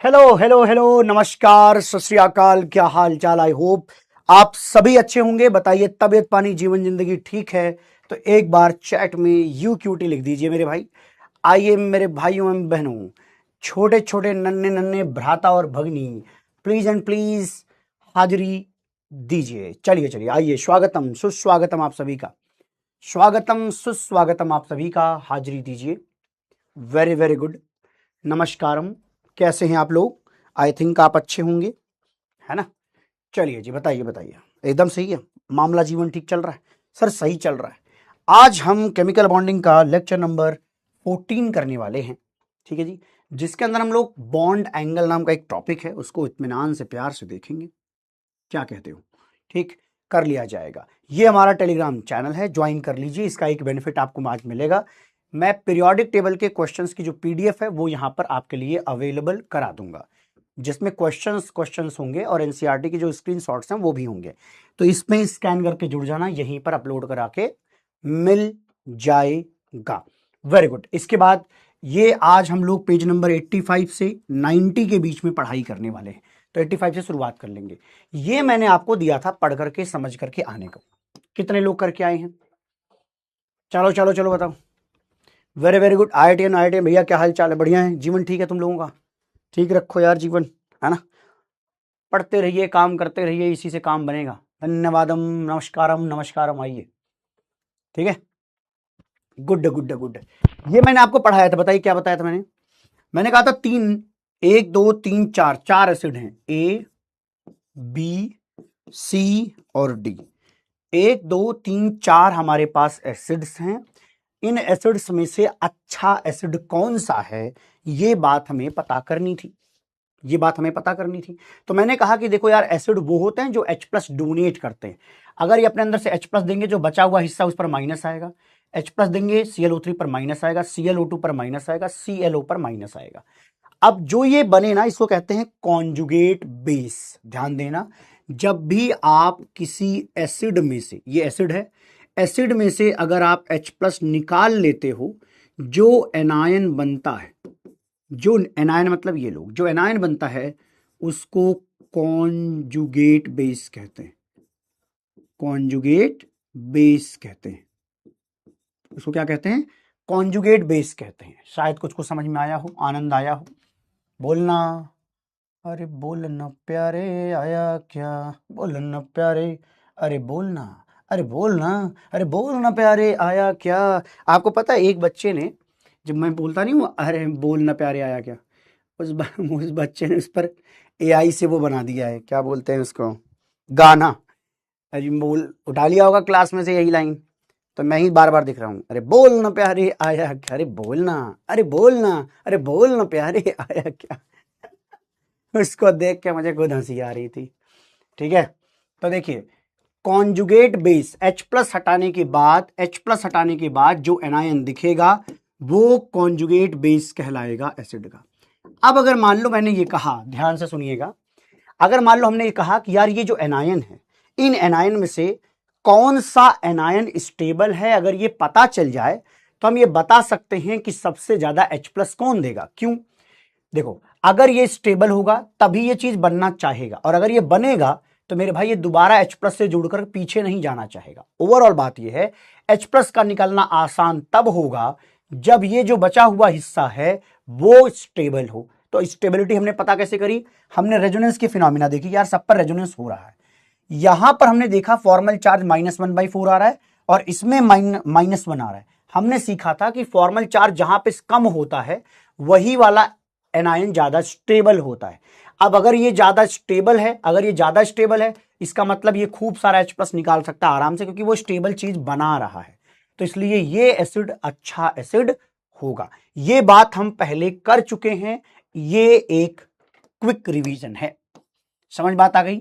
Hello hello hello, नमस्कार, सत श्री अकाल। क्या हाल चाल? आई होप आप सभी अच्छे होंगे। बताइए तबीयत पानी जीवन जिंदगी ठीक है तो एक बार चैट में यू क्यूटी लिख दीजिए मेरे भाई। आइए मेरे भाइयों एवं बहनों, छोटे छोटे नन्हे नन्हे भ्राता और भगनी, प्लीज एंड प्लीज हाजिरी दीजिए। चलिए चलिए आइए, स्वागतम सुस्वागतम आप सभी का, स्वागतम सुस्वागतम आप सभी का, हाजिरी दीजिए। वेरी वेरी गुड, नमस्कारम। कैसे हैं आप लोग? आई थिंक आप अच्छे होंगे, है ना? चलिए जी, बताइए बताइए। एकदम सही है, मामला जीवन ठीक चल रहा है? सर सही चल रहा है। आज हम केमिकल बॉन्डिंग का लेक्चर नंबर 14 करने वाले हैं, ठीक है जी, जिसके अंदर हम लोग बॉन्ड एंगल नाम का एक टॉपिक है, उसको इत्मीनान से प्यार से देखेंगे। क्या कहते हो? ठीक कर लिया जाएगा। ये हमारा टेलीग्राम चैनल है, ज्वाइन कर लीजिए। इसका एक बेनिफिट आपको आज मिलेगा, मैं पीरियोडिक टेबल के क्वेश्चंस की जो पीडीएफ है वो यहां पर आपके लिए अवेलेबल करा दूंगा, जिसमें क्वेश्चंस होंगे और एनसीईआरटी के जो स्क्रीनशॉट्स हैं वो भी होंगे। तो इसमें स्कैन करके जुड़ जाना, यहीं पर अपलोड करा के मिल जाएगा। Very good. इसके बाद ये आज हम लोग पेज नंबर 85 से 90 के बीच में पढ़ाई करने वाले हैं, तो 85 से शुरुआत कर लेंगे। ये मैंने आपको दिया था पढ़ करके समझ करके आने को। कितने लोग करके आए हैं? चलो चलो चलो बताओ। Very very good. IITN भैया, क्या हाल चाल है? बढ़िया है? जीवन ठीक है तुम लोगों का? ठीक रखो यार जीवन, है ना? पढ़ते रहिए, काम करते रहिए, इसी से काम बनेगा। धन्यवादम, नमस्कारम नमस्कारम। आइए, ठीक है, गुड गुड गुड। ये मैंने आपको पढ़ाया था, बताइए क्या बताया था मैंने कहा था तीन, एक दो तीन चार, चार एसिड हैं, A B C और D। एक दो तीन चार हमारे पास एसिड्स हैं। इन एसिड्स में से अच्छा एसिड कौन सा है, ये बात हमें पता करनी थी, ये बात हमें पता करनी थी। तो मैंने कहा कि देखो यार, एसिड वो होते हैं जो H+ डोनेट करते हैं। अगर ये अपने अंदर से H+ देंगे, जो बचा हुआ हिस्सा उस पर माइनस आएगा। H+ देंगे, ClO3 पर माइनस आएगा, ClO2 पर माइनस आएगा, ClO पर माइनस आएगा। अब जो ये बने ना, इसको कहते हैं कॉन्जुगेट बेस। ध्यान देना, जब भी आप किसी एसिड में से, ये एसिड है, एसिड में से अगर आप H+ निकाल लेते हो, जो एनायन बनता है, जो एनायन मतलब ये लोग, जो एनायन बनता है उसको कॉन्जुगेट बेस कहते हैं। कॉन्जुगेट बेस कहते हैं उसको। क्या कहते हैं? कॉन्जुगेट बेस कहते हैं। शायद कुछ को समझ में आया हो, आनंद आया हो। बोलना, अरे बोलना प्यारे, आया क्या? बोलना प्यारे, अरे बोलना, अरे बोलना, अरे बोलना प्यारे, आया क्या? आपको पता है, एक बच्चे ने, जब मैं बोलता नहीं हूँ अरे बोलना प्यारे आया क्या, उस बच्चे ने उस पर AI से वो बना दिया है, क्या बोलते हैं उसको, गाना। अरे बोल, उठा लिया होगा क्लास में से यही लाइन, तो मैं ही बार बार दिख रहा हूँ, अरे बोलना प्यारे आया क्या, अरे बोलना, अरे बोलना, अरे बोलना प्यारे आया क्या। उसको देख के मुझे खुद हंसी आ रही थी, ठीक है। तो देखिए, कॉन्जुगेट बेस, H+ हटाने के बाद, H+ हटाने के बाद जो एनायन दिखेगा वो कॉन्जुगेट बेस कहलाएगा एसिड का। अब अगर मान लो मैंने ये कहा, ध्यान से सुनिएगा, अगर मान लो हमने ये कहा कि यार ये जो एनायन है, इन एनायन में से कौन सा एनायन स्टेबल है, अगर ये पता चल जाए तो हम ये बता सकते हैं कि सबसे ज्यादा H+ कौन देगा। क्यों? देखो, अगर ये स्टेबल होगा तभी ये चीज बनना चाहेगा, और अगर ये बनेगा तो मेरे भाई ये दोबारा H+ से जुड़कर पीछे नहीं जाना चाहेगा। ओवरऑल बात ये है, H+ का निकालना आसान तब होगा जब ये जो बचा हुआ हिस्सा है वो स्टेबल हो। तो स्टेबिलिटी हमने पता कैसे करी? हमने रेजोनेंस की फिनोमिना देखी, यार सब पर रेजोनेंस हो रहा है। यहां पर हमने देखा फॉर्मल चार्ज -1/4 आ रहा है और इसमें -1 आ रहा है। हमने सीखा था कि फॉर्मल चार्ज जहां पे कम होता है वही वाला एनायन ज्यादा स्टेबल होता है। अब अगर ये ज्यादा स्टेबल है, अगर ये ज्यादा स्टेबल है, इसका मतलब ये खूब सारा H+ निकाल सकता है आराम से, क्योंकि वो स्टेबल चीज बना रहा है। तो इसलिए ये एसिड अच्छा एसिड होगा। ये बात हम पहले कर चुके हैं, ये एक क्विक रिवीजन है। समझ बात आ गई?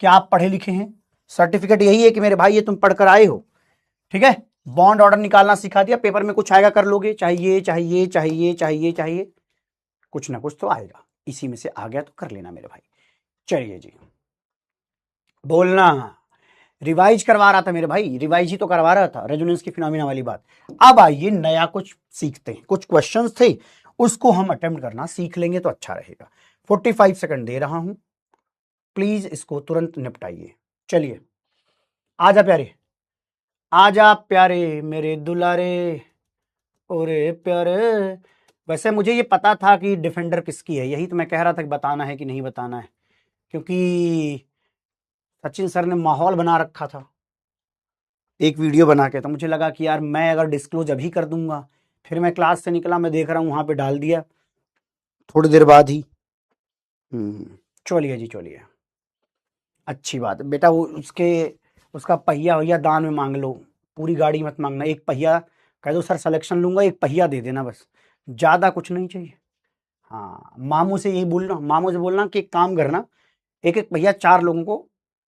क्या आप पढ़े लिखे हैं? सर्टिफिकेट यही है कि मेरे भाई ये तुम पढ़कर आए हो, ठीक है। बॉन्ड ऑर्डर निकालना सिखा दिया, पेपर में कुछ आएगा कर लोगे, चाहिए चाहिए चाहिए चाहिए चाहिए, कुछ ना कुछ तो आएगा। इसी में से आ गया तो कर लेना मेरे भाई। चलिए जी, बोलना, रिवाइज करवा रहा था मेरे भाई, रिवाइज ही तो करवा रहा था, रेजोनेंस की फिनोमिना वाली बात। अब आइए नया कुछ सीखते हैं, कुछ क्वेश्चंस थे उसको हम अटेम्प्ट करना सीख लेंगे तो अच्छा रहेगा। 45 सेकंड दे रहा हूं, प्लीज इसको तुरंत निपटाइए। चलिए आजा प्यारे, आजा प्यारे मेरे दुलारे, ओरे प्यारे। वैसे मुझे ये पता था कि डिफेंडर किसकी है, यही तो मैं कह रहा था कि बताना है कि नहीं बताना है, क्योंकि सचिन सर ने माहौल बना रखा था एक वीडियो बना के, तो मुझे लगा कि यार मैं अगर डिस्क्लोज अभी कर दूंगा, फिर मैं क्लास से निकला, मैं देख रहा हूँ वहां पे डाल दिया थोड़ी देर बाद ही। चलिए जी चलिए, अच्छी बात है बेटा। वो उसका पहिया वहिया दान में मांग लो, पूरी गाड़ी मत मांगना, एक पहिया कह दो सर सिलेक्शन लूंगा, एक पहिया दे देना बस, ज्यादा कुछ नहीं चाहिए। हाँ मामू से यही बोलना, मामू से बोलना कि एक काम करना, एक एक पहिया 4 लोगों को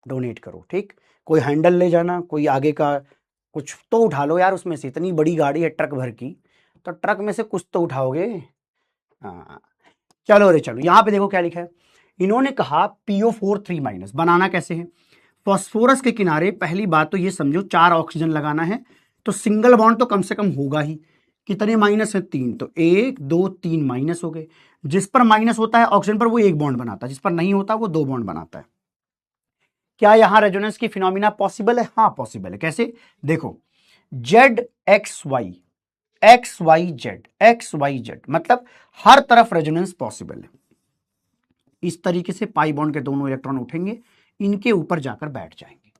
डोनेट करो, ठीक। कोई हैंडल ले जाना, कोई आगे का कुछ तो उठा लो यार, उसमें से इतनी बड़ी गाड़ी है ट्रक भर की, तो ट्रक में से कुछ तो उठाओगे। हाँ चलो रे चलो, यहां पे देखो क्या लिखा है, इन्होंने कहा PO4 3- बनाना कैसे है। फॉस्फोरस के किनारे पहली बात तो ये समझो 4 ऑक्सीजन लगाना है, तो सिंगल बॉन्ड तो कम से कम होगा ही। कितने माइनस है 3, तो 1 2 3 माइनस हो गए। जिस पर माइनस होता है ऑक्सीजन पर वो एक बॉन्ड बनाता है, जिस पर नहीं होता वो 2 बॉन्ड बनाता है। क्या यहां रेजोनेंस की फिनोमिना पॉसिबल है? हाँ पॉसिबल है। कैसे? देखो ZXY मतलब हर तरफ रेजोनेंस पॉसिबल है। इस तरीके से पाई बॉन्ड के दोनों इलेक्ट्रॉन उठेंगे, इनके ऊपर जाकर बैठ जाएंगे।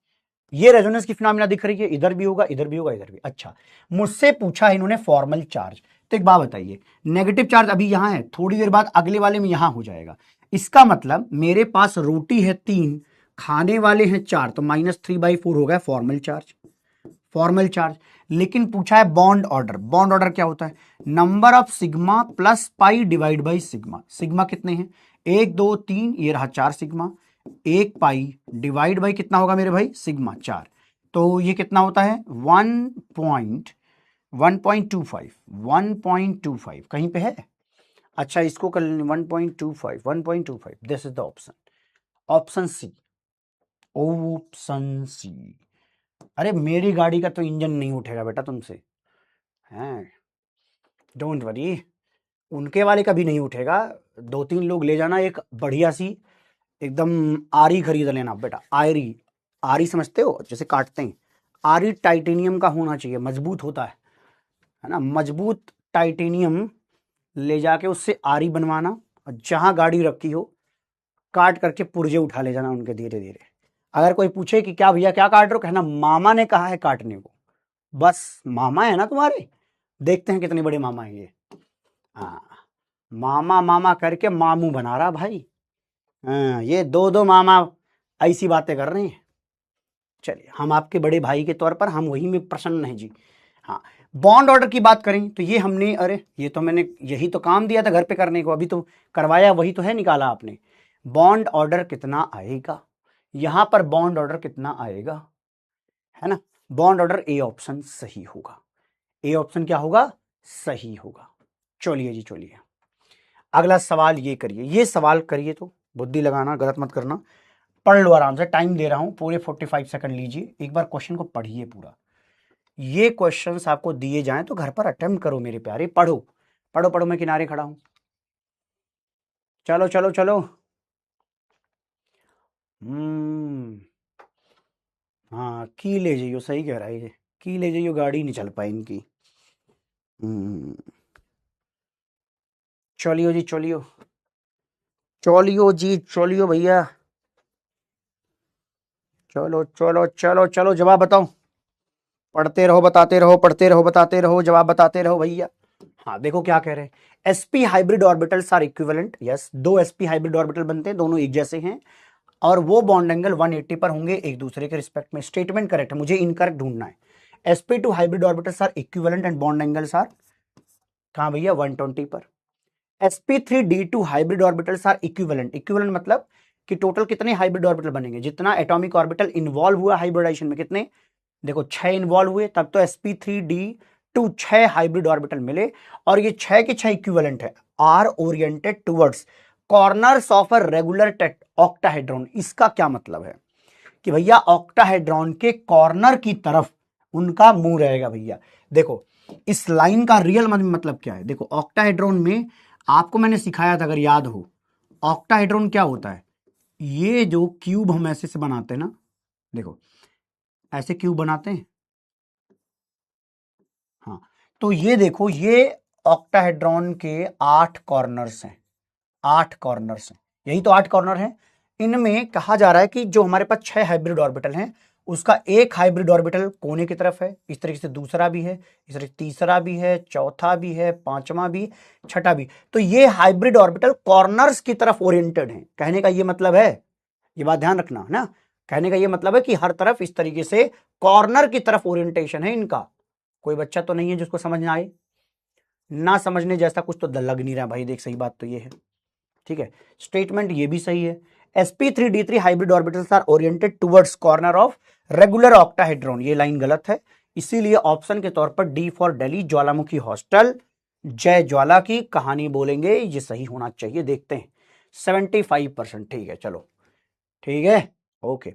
ये रेजोनेंस की फिनोमिना दिख रही है, इधर भी होगा, इधर भी होगा, इधर भी। अच्छा मुझसे पूछा इन्होंने फॉर्मल चार्ज, तो एक बात बताइए, नेगेटिव चार्ज अभी यहां है, थोड़ी देर बाद अगले वाले में यहां हो जाएगा। इसका मतलब मेरे पास रोटी है 3, खाने वाले हैं 4, तो -3/4 हो गया फॉर्मल चार्ज, फॉर्मल चार्ज। लेकिन पूछा है बॉन्ड ऑर्डर, बॉन्ड ऑर्डर क्या होता है? Number of sigma plus pi divide by sigma. Sigma कितने हैं? 1 2 3, ये रहा 4 सिग्मा, 1 पाई डिवाइड बाई कितना होगा मेरे भाई? सिग्मा 4, तो ये कितना होता है? 1.25 कहीं पे है? अच्छा इसको कर 1.25 this is the option, option C, option C. अरे मेरी गाड़ी का तो इंजन नहीं उठेगा बेटा तुमसे, हैं, डोंट वरी, उनके वाले का भी नहीं उठेगा। 2-3 लोग ले जाना, एक बढ़िया सी एकदम आरी खरीद लेना बेटा, आरी, आरी समझते हो जैसे काटते हैं, आरी टाइटेनियम का होना चाहिए, मजबूत होता है ना, मजबूत टाइटेनियम ले जाके उससे आरी बनवाना, और जहां गाड़ी रखी हो काट करके पुर्जे उठा ले जाना उनके धीरे धीरे। अगर कोई पूछे कि क्या भैया क्या काट रहे हो, कहना मामा ने कहा है काटने को, बस मामा है ना तुम्हारे, देखते हैं कितने बड़े मामा है ये। हाँ मामा मामा करके मामू बना रहा भाई, हाँ ये 2-2 मामा ऐसी बातें कर रहे हैं। चलिए हम आपके बड़े भाई के तौर पर हम वही में प्रसन्न हैं जी। हाँ बॉन्ड ऑर्डर की बात करें तो ये हमने, अरे ये तो मैंने यही तो काम दिया था घर पे करने को, अभी तो करवाया, वही तो है निकाला आपने। बॉन्ड ऑर्डर कितना आएगा यहां पर? बॉन्ड ऑर्डर कितना आएगा, है ना? बॉन्ड ऑर्डर ए ऑप्शन सही होगा, ए ऑप्शन क्या होगा? सही होगा। चलिए जी चलिए, अगला सवाल ये करिए, ये सवाल करिए तो बुद्धि लगाना, गलत मत करना, पढ़ लो आराम से, टाइम दे रहा हूं पूरे 45 सेकंड लीजिए, एक बार क्वेश्चन को पढ़िए पूरा। ये क्वेश्चंस आपको दिए जाएं तो घर पर अटेम्प्ट करो मेरे प्यारे, पढ़ो पढ़ो पढ़ो, मैं किनारे खड़ा हूं, चलो चलो चलो। हाँ की ले जाइयो, सही कह रहा है ये, की ले जाइयो, गाड़ी नहीं चल पाई इनकी। चलियो जी चलियो, चलियो जी चलियो भैया, चलो चलो चलो चलो, जवाब बताओ, पढ़ते रहो बताते रहो, पढ़ते रहो बताते रहो, जवाब बताते रहो भैया। हाँ देखो क्या कह रहे हैं, sp hybrid orbitals are equivalent, yes, 2 sp hybrid orbital बनते हैं, दोनों एक जैसे हैं, और वो बॉन्ड एंगल 180 पर होंगे एक दूसरे के रिस्पेक्ट में। स्टेटमेंट करेक्ट है, मुझे इनकरेक्ट ढूंढना है। sp2 hybrid orbitals are equivalent and bond angles are कहां भैया? 120 पर। sp3d2 hybrid orbitals are equivalent, equivalent मतलब कि टोटल कितने हाइब्रिड ऑर्बिटल बनेंगे, जितना एटॉमिक ऑर्बिटल इन्वॉल्व हुआ हाइब्रिडाइजेशन में, कितने? देखो 6 इन्वॉल्व हुए, तब तो sp3d2 6 हाइब्रिड ऑर्बिटल मिले, और ये 6 के 6 इक्विवेलेंट है, are oriented towards corners of a regular octahedron. इसका क्या मतलब है कि भैया ऑक्टाहेड्रॉन के कॉर्नर की तरफ उनका मुंह रहेगा भैया। देखो इस लाइन का रियल मतलब क्या है, देखो ऑक्टाहेड्रॉन में आपको मैंने सिखाया था अगर याद हो, ऑक्टाहेड्रॉन क्या होता है? ये जो क्यूब हम ऐसे से बनाते हैं ना, देखो ऐसे क्यूब बनाते हैं, हाँ, तो ये देखो ये ऑक्टाहेड्रॉन के 8 कॉर्नर्स हैं, 8 कॉर्नर्स हैं, यही तो 8 कॉर्नर हैं। इनमें कहा जा रहा है कि जो हमारे पास 6 हाइब्रिड ऑर्बिटल हैं, उसका एक हाइब्रिड ऑर्बिटल कोने की तरफ है, इस तरीके से दूसरा भी है, इस तरीके तीसरा भी है, चौथा भी है, पांचवा भी, छठा भी। तो ये हाइब्रिड ऑर्बिटल कॉर्नर्स की तरफ ओरिएंटेड है। कहने का ये मतलब है, ये बात ध्यान रखना है ना, कहने का ये मतलब है कि हर तरफ इस तरीके से कॉर्नर की तरफ ओरिएंटेशन है इनका। कोई बच्चा तो नहीं है जिसको समझ ना आए, ना समझने जैसा कुछ तो लग नहीं रहा भाई, देख सही बात तो ये है, ठीक है। स्टेटमेंट ये भी सही है, sp3d3 hybrid orbitals are oriented towards corner of regular octahedron. ये लाइन गलत है, इसीलिए ऑप्शन के तौर पर D for Delhi Jwalamukhi hostel जय ज्वाला की कहानी बोलेंगे, ये सही होना चाहिए। देखते हैं 75%, ठीक है, चलो ठीक है, ओके।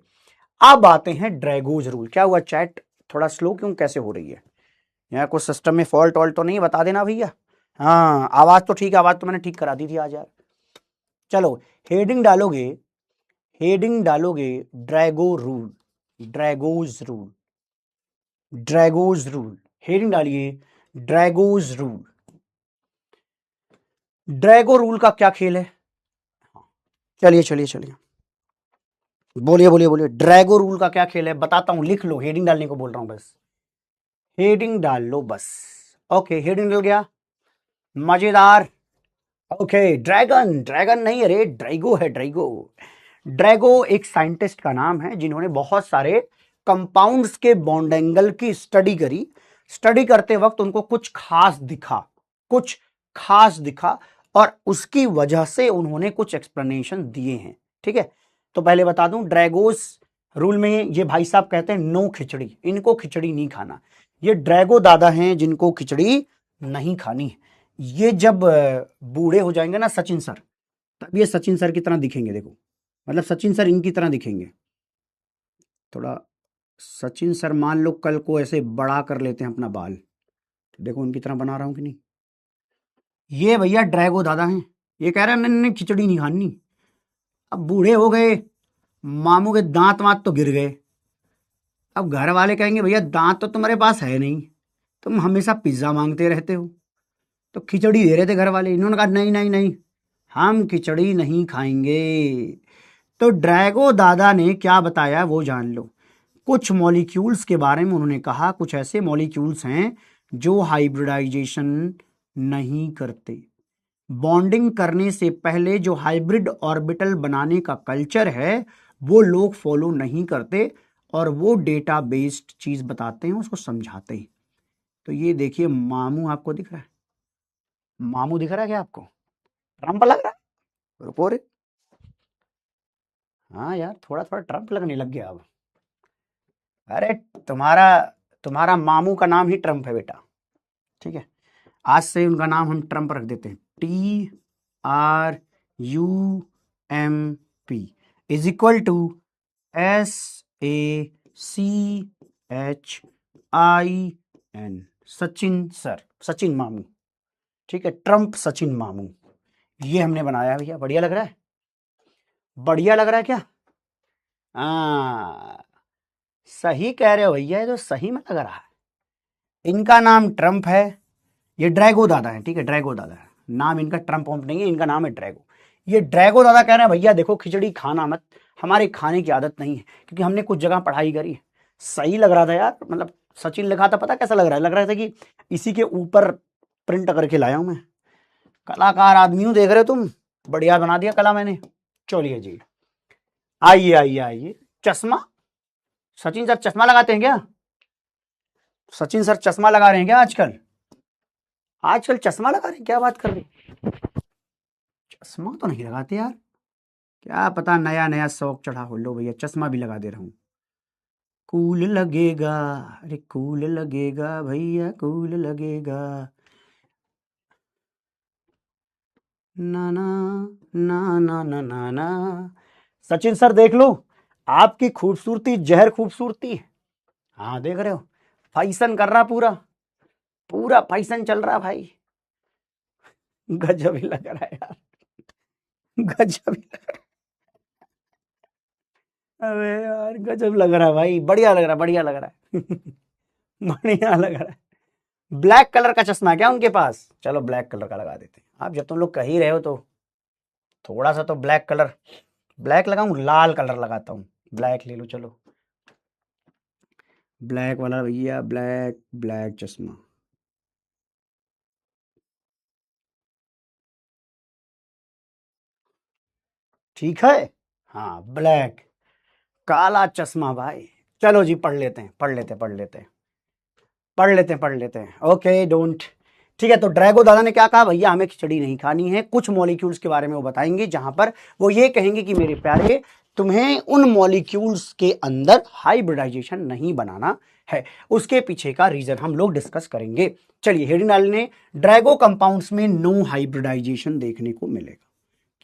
अब आते हैं ड्रैगोज रूल। क्या हुआ चैट, थोड़ा स्लो क्यों, कैसे हो रही है? यहाँ कुछ सिस्टम में फॉल्ट वॉल्ट तो नहीं, बता देना भैया। हाँ आवाज तो ठीक है, आवाज तो मैंने ठीक करा दी थी आज यार। चलो हेडिंग डालोगे, हेडिंग डालोगे Drago rule, Drago's rule, Drago's rule, heading डालिए ड्रैगोज रूल। ड्रैगो रूल का क्या खेल है? चलिए चलिए चलिए, बोलिए बोलिए बोलिए, ड्रैगो रूल का क्या खेल है बताता हूं, लिख लो, हेडिंग डालने को बोल रहा हूं बस, हेडिंग डाल लो बस। ओके हेडिंग डल गया, मजेदार। ओके ड्रैगन, ड्रैगन नहीं, अरे ड्रैगो है, ड्रैगो। ड्रैगो एक साइंटिस्ट का नाम है जिन्होंने बहुत सारे कंपाउंड्स के बॉन्ड एंगल की स्टडी करी। स्टडी करते वक्त उनको कुछ खास दिखा, कुछ खास दिखा, और उसकी वजह से उन्होंने कुछ एक्सप्लेनेशन दिए हैं, ठीक है। तो पहले बता दूं, ड्रैगोस रूल में ये भाई साहब कहते हैं नो खिचड़ी, इनको खिचड़ी नहीं खाना। ये ड्रैगो दादा हैं जिनको खिचड़ी नहीं खानी है। ये जब बूढ़े हो जाएंगे ना सचिन सर, तब ये सचिन सर की तरह दिखेंगे, देखो, मतलब सचिन सर इनकी तरह दिखेंगे थोड़ा। सचिन सर मान लो कल को ऐसे बड़ा कर लेते हैं अपना बाल, तो देखो उनकी तरह बना रहा हूं कि नहीं। ये भैया ड्रैगो दादा हैं, ये कह रहे हैं नहीं खिचड़ी नहीं खानी। अब बूढ़े हो गए, मामू के दांत वांत तो गिर गए, अब घर वाले कहेंगे भैया दांत तो तुम्हारे पास है नहीं, तुम हमेशा पिज्जा मांगते रहते हो, तो खिचड़ी दे रहे थे घर वाले। इन्होंने कहा नहीं नहीं नहीं, हम खिचड़ी नहीं खाएंगे। तो ड्रैगो दादा ने क्या बताया वो जान लो। कुछ मॉलिक्यूल्स के बारे में उन्होंने कहा, कुछ ऐसे मॉलिक्यूल्स हैं जो हाइब्रिडाइजेशन नहीं करते। बॉन्डिंग करने से पहले जो हाइब्रिड ऑर्बिटल बनाने का कल्चर है वो लोग फॉलो नहीं करते, और वो डेटा बेस्ड चीज बताते हैं, उसको समझाते हैं। तो ये देखिए मामू आपको दिख रहा है, मामू दिख रहा है क्या आपको? ट्रम्प लग रहा है, रुको रे, हाँ यार थोड़ा थोड़ा ट्रम्प लगने लग गया अब। अरे तुम्हारा तुम्हारा मामू का नाम ही ट्रम्प है बेटा, ठीक है। आज से उनका नाम हम ट्रम्प रख देते हैं, TRUMP is equal to SACHIN, Sachin sir, Sachin मामू, ठीक है, ट्रम्प सचिन मामू। ये हमने बनाया भैया, बढ़िया लग रहा है, बढ़िया लग रहा है क्या? हाँ सही कह रहे हो भैया, ये तो सही में लग रहा है। इनका नाम ट्रम्प है, ये ड्रैगो दादा है, ठीक है, ड्रैगो दादा है नाम इनका, ट्रम्प वम्प नहीं है, इनका नाम है ड्रैगो। ये ड्रैगो दादा कह रहे हैं भैया देखो खिचड़ी खाना मत, हमारे खाने की आदत नहीं है, क्योंकि हमने कुछ जगह पढ़ाई करी है। सही लग रहा था यार, मतलब सचिन लिखा था, पता कैसा लग रहा है, लग रहा था कि इसी के ऊपर प्रिंट करके लाया हूं मैं। कलाकार आदमी हूं, देख रहे हो तुम, बढ़िया बना दिया कला मैंने। चलिए जी, आइए आइए आइए। चश्मा, सचिन सर चश्मा लगाते हैं क्या? सचिन सर चश्मा लगा रहे हैं क्या आजकल? आजकल चश्मा लगा रहे हैं, क्या बात कर रहे हैं? चश्मा तो नहीं लगाते यार, क्या पता नया नया शौक चढ़ा हो। लो भैया चश्मा भी लगा दे रहा हूँ, कूल लगेगा, अरे कूल लगेगा भैया, कूल लगेगा। ना ना ना ना ना ना ना। सचिन सर देख लो, आपकी खूबसूरती जहर खूबसूरती है। हाँ देख रहे हो, फैशन कर रहा, पूरा पूरा फैशन चल रहा भाई, गजब ही लग रहा है यार, गजब। अबे यार गजब लग रहा है भाई, बढ़िया लग रहा है, बढ़िया लग रहा है। बढ़िया लग रहा है। ब्लैक कलर का चश्मा है क्या उनके पास? चलो ब्लैक कलर का लगा देते हैं। आप जब तुम लोग कह ही रहे हो तो थोड़ा सा तो ब्लैक कलर, ब्लैक लगाऊं, लाल कलर लगाता हूँ। ब्लैक ले लो चलो, ब्लैक वाला भैया, ब्लैक ब्लैक चश्मा। ठीक है, हाँ ब्लैक, काला चश्मा भाई। चलो जी पढ़ लेते हैं, पढ़ लेते हैं, पढ़ लेते हैं, पढ़ लेते हैं, पढ़ लेते हैं। Okay don't. ठीक है, तो ड्रैगो दादा ने क्या कहा, भैया हमें खिचड़ी नहीं खानी है। कुछ मॉलिक्यूल्स के बारे में वो बताएंगे, जहां पर वो ये कहेंगे कि मेरे प्यारे तुम्हें उन मॉलिक्यूल्स के अंदर हाइब्रिडाइजेशन नहीं बनाना है। उसके पीछे का रीजन हम लोग डिस्कस करेंगे। चलिए, हेडिनाल ने ड्रैगो कंपाउंड्स में नो हाइब्रिडाइजेशन देखने को मिलेगा।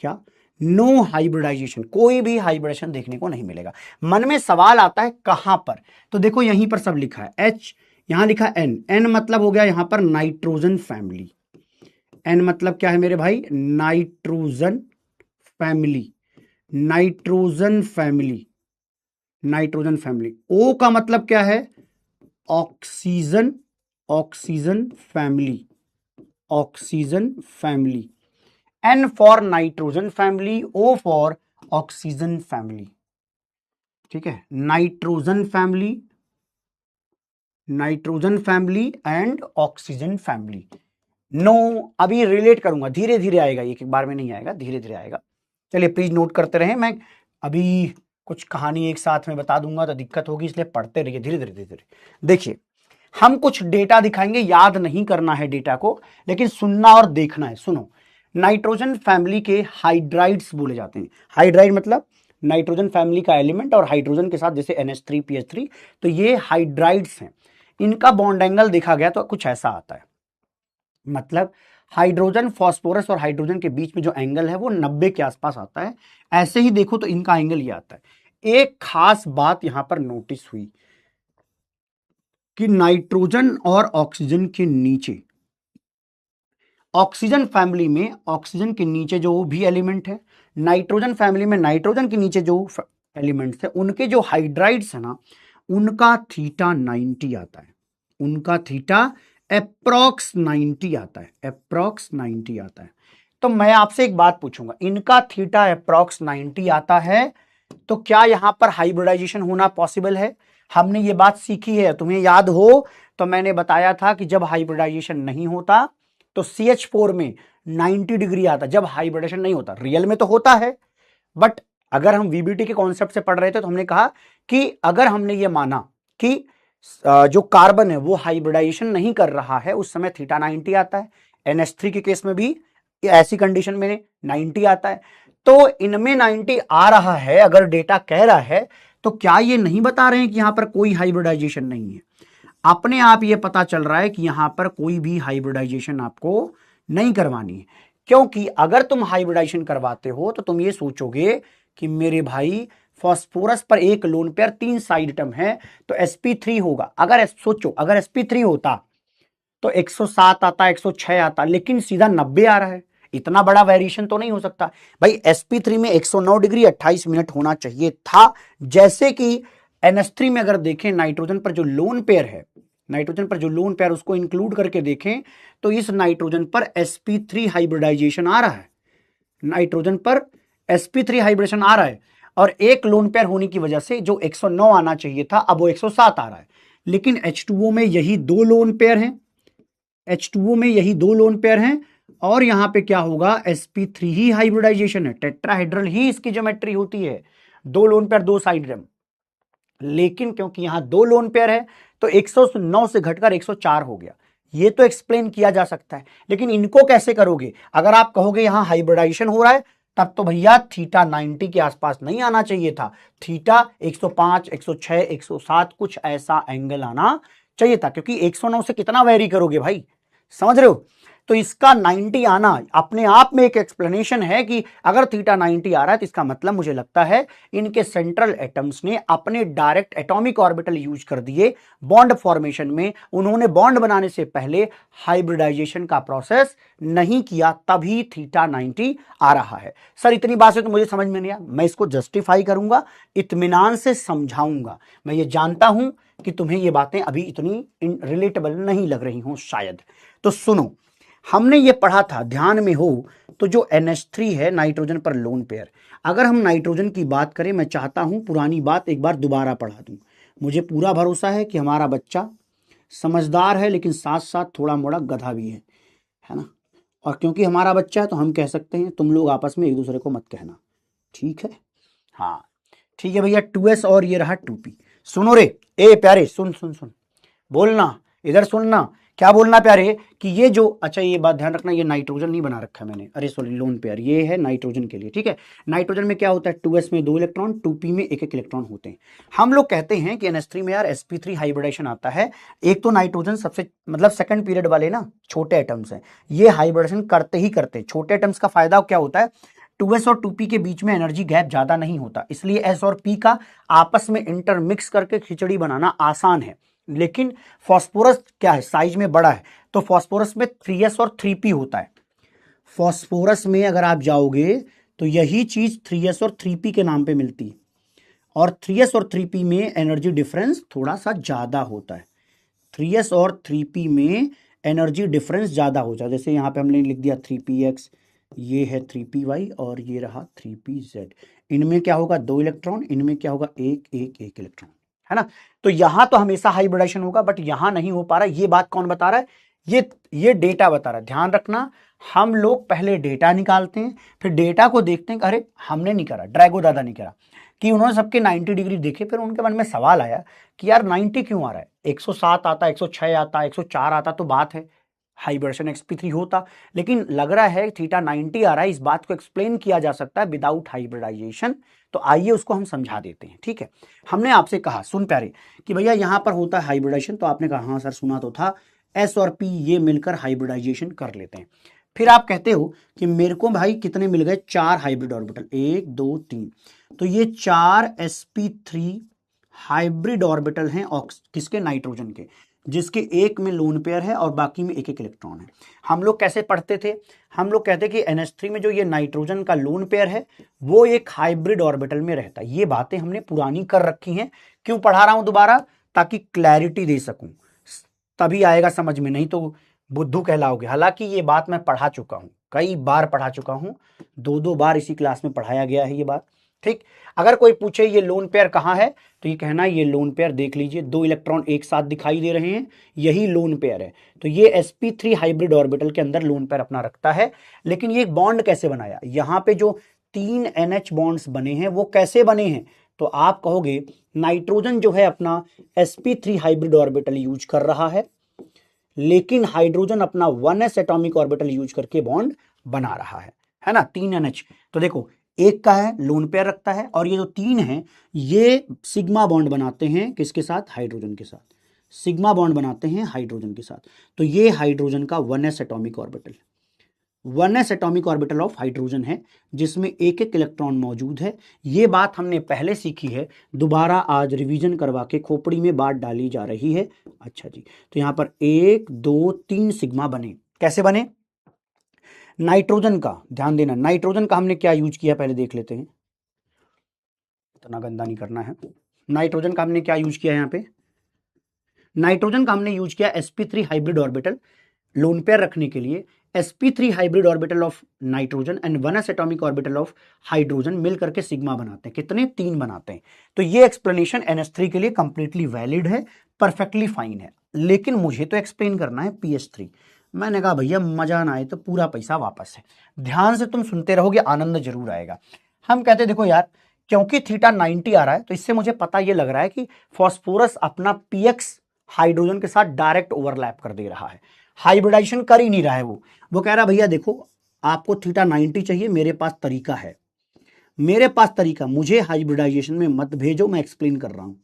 क्या? नो हाइब्रिडाइजेशन, कोई भी हाइब्रिडेशन देखने को नहीं मिलेगा। मन में सवाल आता है कहां पर, तो देखो यहीं पर सब लिखा है, एच यहां लिखा एन, एन मतलब हो गया यहां पर नाइट्रोजन फैमिली। एन मतलब क्या है मेरे भाई? Nitrogen family, nitrogen family, nitrogen family. O का मतलब क्या है? Oxygen, oxygen family, oxygen family. N for nitrogen family, O for oxygen family. ठीक है, nitrogen family, nitrogen family and oxygen family. No, अभी रिलेट करूंगा, धीरे धीरे आएगा, एक एक बार में नहीं आएगा, धीरे धीरे आएगा। चलिए प्लीज नोट करते रहे, मैं अभी कुछ कहानी एक साथ में बता दूंगा तो दिक्कत होगी, इसलिए पढ़ते रहिए धीरे धीरे धीरे धीरे। देखिए, हम कुछ डेटा दिखाएंगे, याद नहीं करना है डेटा को, लेकिन सुनना और देखना है। सुनो, नाइट्रोजन फैमिली के हाइड्राइड्स बोले जाते हैं। हाइड्राइड मतलब नाइट्रोजन फैमिली का एलिमेंट और हाइड्रोजन के साथ, जैसे NH3PH3, तो ये हाइड्राइड्स हैं। इनका बॉन्ड एंगल देखा गया तो कुछ ऐसा आता है, मतलब हाइड्रोजन फॉस्फोरस और हाइड्रोजन के बीच में जो एंगल है वो 90 के आसपास आता है। ऐसे ही देखो तो इनका एंगल ये आता है। एक खास बात यहां पर नोटिस हुई कि नाइट्रोजन और ऑक्सीजन के नीचे, ऑक्सीजन फैमिली में ऑक्सीजन के नीचे जो भी एलिमेंट है, नाइट्रोजन फैमिली में नाइट्रोजन के नीचे जो एलिमेंट्स है, उनके जो हाइड्राइड्स है ना, उनका थीटा 90 आता है। उनका थीटा अप्रॉक्स 90 आता है, अप्रॉक्स 90 आता है। तो मैं आपसे एक बात पूछूंगा, इनका थीटा अप्रॉक्स 90 आता है तो क्या यहां पर हाइब्रिडाइजेशन होना पॉसिबल है? हमने ये बात सीखी है, तुम्हें याद हो तो मैंने बताया था कि जब हाइब्रिडाइजेशन नहीं होता तो CH4 में 90 डिग्री आता, जब हाइब्रिडेशन नहीं होता। रियल में तो होता है, बट अगर हम VBT के कॉन्सेप्ट से पढ़ रहे थे तो हमने कहा कि अगर हमने ये माना कि जो कार्बन है वो हाइब्रिडाइजेशन नहीं कर रहा है, उस समय थीटा 90 आता है। NH3 के केस में भी ऐसी कंडीशन में 90 आता है। तो इनमें 90 आ रहा है, अगर डेटा कह रहा है, तो क्या ये नहीं बता रहे हैं कि यहां पर कोई हाइब्रिडाइजेशन नहीं है? अपने आप ये पता चल रहा है कि यहां पर कोई भी हाइब्रिडाइजेशन आपको नहीं करवानी है, क्योंकि अगर तुम हाइब्रिडाइजेशन करवाते हो तो तुम ये सोचोगे कि मेरे भाई फास्फोरस पर एक लोन पेयर 3 साइड एटम है तो sp3 होगा। अगर सोचो, अगर sp3 होता तो 107 आता, 106 आता, लेकिन सीधा 90 आ रहा है। इतना बड़ा वेरिएशन तो नहीं हो सकता भाई। sp3 में 109 डिग्री 28 मिनट होना चाहिए था। जैसे कि NH3 में अगर देखें, नाइट्रोजन पर जो लोन पेयर है, नाइट्रोजन पर जो लोन पेयर, उसको इंक्लूड करके देखें तो इस नाइट्रोजन पर sp3 हाइब्रिडाइजेशन आ रहा है, नाइट्रोजन पर sp3 हाइब्रिडेशन आ रहा है, और एक लोन पेयर होने की वजह से जो 109 आना चाहिए था अब वो 107 आ रहा है। लेकिन H2O में यही दो लोन पेयर हैं, H2O में यही दो लोन पेयर हैं, और यहां पे क्या होगा, sp3 ही हाइब्रिडाइजेशन है, टेट्राहेड्रल ही इसकी ज्योमेट्री होती है, दो लोन पेयर दो साइड। लेकिन क्योंकि यहां दो लोन पेयर है तो 109 से घटकर 104 हो गया। ये तो एक्सप्लेन किया जा सकता है, लेकिन इनको कैसे करोगे? अगर आप कहोगे यहां हाइब्रिडाइजेशन हो रहा है, तब तो भैया थीटा 90 के आसपास नहीं आना चाहिए था, थीटा 105, 106, 107 कुछ ऐसा एंगल आना चाहिए था, क्योंकि 109 से कितना वेरी करोगे भाई, समझ रहे हो? तो इसका 90 आना अपने आप में एक एक्सप्लेनेशन है कि अगर थीटा 90 आ रहा है तो इसका मतलब मुझे लगता है इनके सेंट्रल एटम्स ने अपने डायरेक्ट एटॉमिक ऑर्बिटल यूज कर दिए बॉन्ड फॉर्मेशन में। उन्होंने बॉन्ड बनाने से पहले हाइब्रिडाइजेशन का प्रोसेस नहीं किया, तभी थीटा 90 आ रहा है। सर इतनी बात से तो मुझे समझ में नहीं आया, मैं इसको जस्टिफाई करूंगा, इत्मीनान से समझाऊंगा। मैं ये जानता हूं कि तुम्हें ये बातें अभी इतनी रिलेटेबल नहीं लग रही हों शायद। तो सुनो, हमने ये पढ़ा था, ध्यान में हो तो, जो NH3 है नाइट्रोजन पर लोन पेयर। अगर हम नाइट्रोजन की बात करें, मैं चाहता हूं पुरानी बात एक बार दोबारा पढ़ा दूं। मुझे पूरा भरोसा है कि हमारा बच्चा समझदार है लेकिन साथ साथ थोड़ा मोड़ा गधा भी है ना। और क्योंकि हमारा बच्चा है तो हम कह सकते हैं, तुम लोग आपस में एक दूसरे को मत कहना, ठीक है? हाँ ठीक है भैया। 2s और ये रहा 2p। सुनो रे, ए प्यारे, सुन सुन सुन, बोलना, इधर सुनना। क्या बोलना प्यारे कि ये जो, अच्छा ये बात ध्यान रखना, ये नाइट्रोजन नहीं बना रखा है मैंने, अरे सॉरी लोन पेयर, ये है नाइट्रोजन के लिए, ठीक है? नाइट्रोजन में क्या होता है, 2s में 2 इलेक्ट्रॉन, 2p में एक इलेक्ट्रॉन होते हैं। हम लोग कहते हैं कि NH3 में यार sp3 हाइब्रिडेशन आता है। एक तो नाइट्रोजन सबसे मतलब सेकंड पीरियड वाले ना छोटे एटम्स हैं, ये हाइब्रिडेशन करते ही करते। छोटे एटम्स का फायदा क्या होता है, 2s और 2p के बीच में एनर्जी गैप ज्यादा नहीं होता, इसलिए s और p का आपस में इंटरमिक्स करके खिचड़ी बनाना आसान है। लेकिन फास्फोरस क्या है, साइज में बड़ा है, तो फास्फोरस में 3s और 3p होता है। फास्फोरस में अगर आप जाओगे तो यही चीज 3s और 3p के नाम पे मिलती है, और 3s और 3p में एनर्जी डिफरेंस थोड़ा सा ज्यादा होता है। 3s और 3p में एनर्जी डिफरेंस ज्यादा हो जाए, जैसे यहां पे हमने लिख दिया 3px, ये है 3py और ये रहा 3pz। इनमें क्या होगा, 2 इलेक्ट्रॉन, इनमें क्या होगा, एक इलेक्ट्रॉन, है ना। तो यहां तो हमेशा हाइब्रिडेशन होगा, बट यहां नहीं हो पा रहा। ये बात कौन बता रहा है, ये डेटा बता रहा है। ध्यान रखना, हम लोग पहले डेटा निकालते हैं, फिर डेटा को देखते हैं, अरे हमने नहीं करा, ड्रैगो दादा नहीं करा, कि उन्होंने सबके 90 डिग्री देखे, फिर उनके मन में सवाल आया कि यार 90 क्यों आ रहा है, 107 आता, 106 आता, 104 आता तो बात है, हाइब्रिडेशन sp3 होता। लेकिन लग रहा है थीटा 90 आ रहा है, इस बात को एक्सप्लेन किया जा सकता है विदाउट हाइब्रिडाइजेशन। तो आइए उसको हम समझा देते हैं, ठीक है? हमने आपसे कहा, सुन प्यारे, कि भैया यहां पर होता है हाइब्रिडाइजेशन, तो आपने कहा हाँ सर सुना तो था, s और p ये मिलकर हाइब्रिडाइजेशन कर लेते हैं। फिर आप कहते हो कि मेरे को भाई कितने मिल गए, 4 हाइब्रिड ऑर्बिटल, 1 2 3, तो ये 4 sp3 हाइब्रिड ऑर्बिटल हैं किसके, नाइट्रोजन के, जिसके एक में लोन पेयर है और बाकी में एक इलेक्ट्रॉन है। हम लोग कैसे पढ़ते थे, हम लोग कहते कि NH3 में जो ये नाइट्रोजन का लोन पेयर है वो एक हाइब्रिड ऑर्बिटल में रहता है। ये बातें हमने पुरानी कर रखी हैं, क्यों पढ़ा रहा हूं दोबारा, ताकि क्लैरिटी दे सकूं, तभी आएगा समझ में, नहीं तो बुद्धू कहलाओगे। हालांकि ये बात मैं पढ़ा चुका हूं, कई बार पढ़ा चुका हूं, 2 बार इसी क्लास में पढ़ाया गया है ये बात, ठीक। अगर कोई पूछे ये लोन पेयर कहां है, तो ये कहना ये लोन पेयर देख लीजिए, 2 इलेक्ट्रॉन एक साथ दिखाई दे रहे हैं, यही लोन पेयर है। तो ये sp3 हाइब्रिड ऑर्बिटल के अंदर लोन पेयर अपना रखता है। लेकिन ये बॉन्ड कैसे बनाया, यहां पे जो 3 NH बॉन्ड्स बने हैं वो कैसे बने हैं, तो आप कहोगे नाइट्रोजन जो है अपना sp3 हाइब्रिड ऑर्बिटल यूज कर रहा है, लेकिन हाइड्रोजन अपना 1s एटॉमिक ऑर्बिटल यूज करके बॉन्ड बना रहा है ना, 3 NH। तो देखो, एक का है लोन पेयर रखता है, और ये जो 3 हैं ये सिग्मा बॉन्ड बनाते हैं किसके साथ, हाइड्रोजन के साथ, सिग्मा बॉन्ड बनाते हैं हाइड्रोजन के साथ। तो ये हाइड्रोजन का 1s atomic orbital, 1s atomic orbital of hydrogen है, जिसमें एक इलेक्ट्रॉन मौजूद है। ये बात हमने पहले सीखी है, दोबारा आज रिवीजन करवा के खोपड़ी में बात डाली जा रही है। अच्छा जी, तो यहां पर 1 2 3 सिग्मा बने, कैसे बने, नाइट्रोजन का ध्यान देना, नाइट्रोजन का हमने क्या यूज किया पहले देख लेते हैं, इतना गंदा नहीं करना है। नाइट्रोजन का हमने क्या यूज किया, यहां पे नाइट्रोजन का हमने यूज किया sp3 hybrid orbital lone pair रखने के लिए, sp3 hybrid orbital of nitrogen and 1s atomic orbital of hydrogen मिलकर के सिग्मा बनाते हैं, कितने, 3 बनाते हैं। तो ये एक्सप्लेनेशन NH3 के लिए कंप्लीटली वैलिड है, परफेक्टली फाइन है। लेकिन मुझे तो एक्सप्लेन करना है pH3। मैंने कहा भैया मजा ना आए तो पूरा पैसा वापस है, ध्यान से तुम सुनते रहोगे, आनंद जरूर आएगा। हम कहते देखो यार, क्योंकि थीटा 90 आ रहा है तो इससे मुझे पता ये लग रहा है कि फास्फोरस अपना px हाइड्रोजन के साथ डायरेक्ट ओवरलैप कर दे रहा है, हाइब्रिडाइजेशन कर ही नहीं रहा है। वो कह रहा भैया देखो आपको थीटा 90 चाहिए, मेरे पास तरीका है, मेरे पास तरीका, मुझे हाइब्रिडाइजेशन में मत भेजो, मैं एक्सप्लेन कर रहा हूं।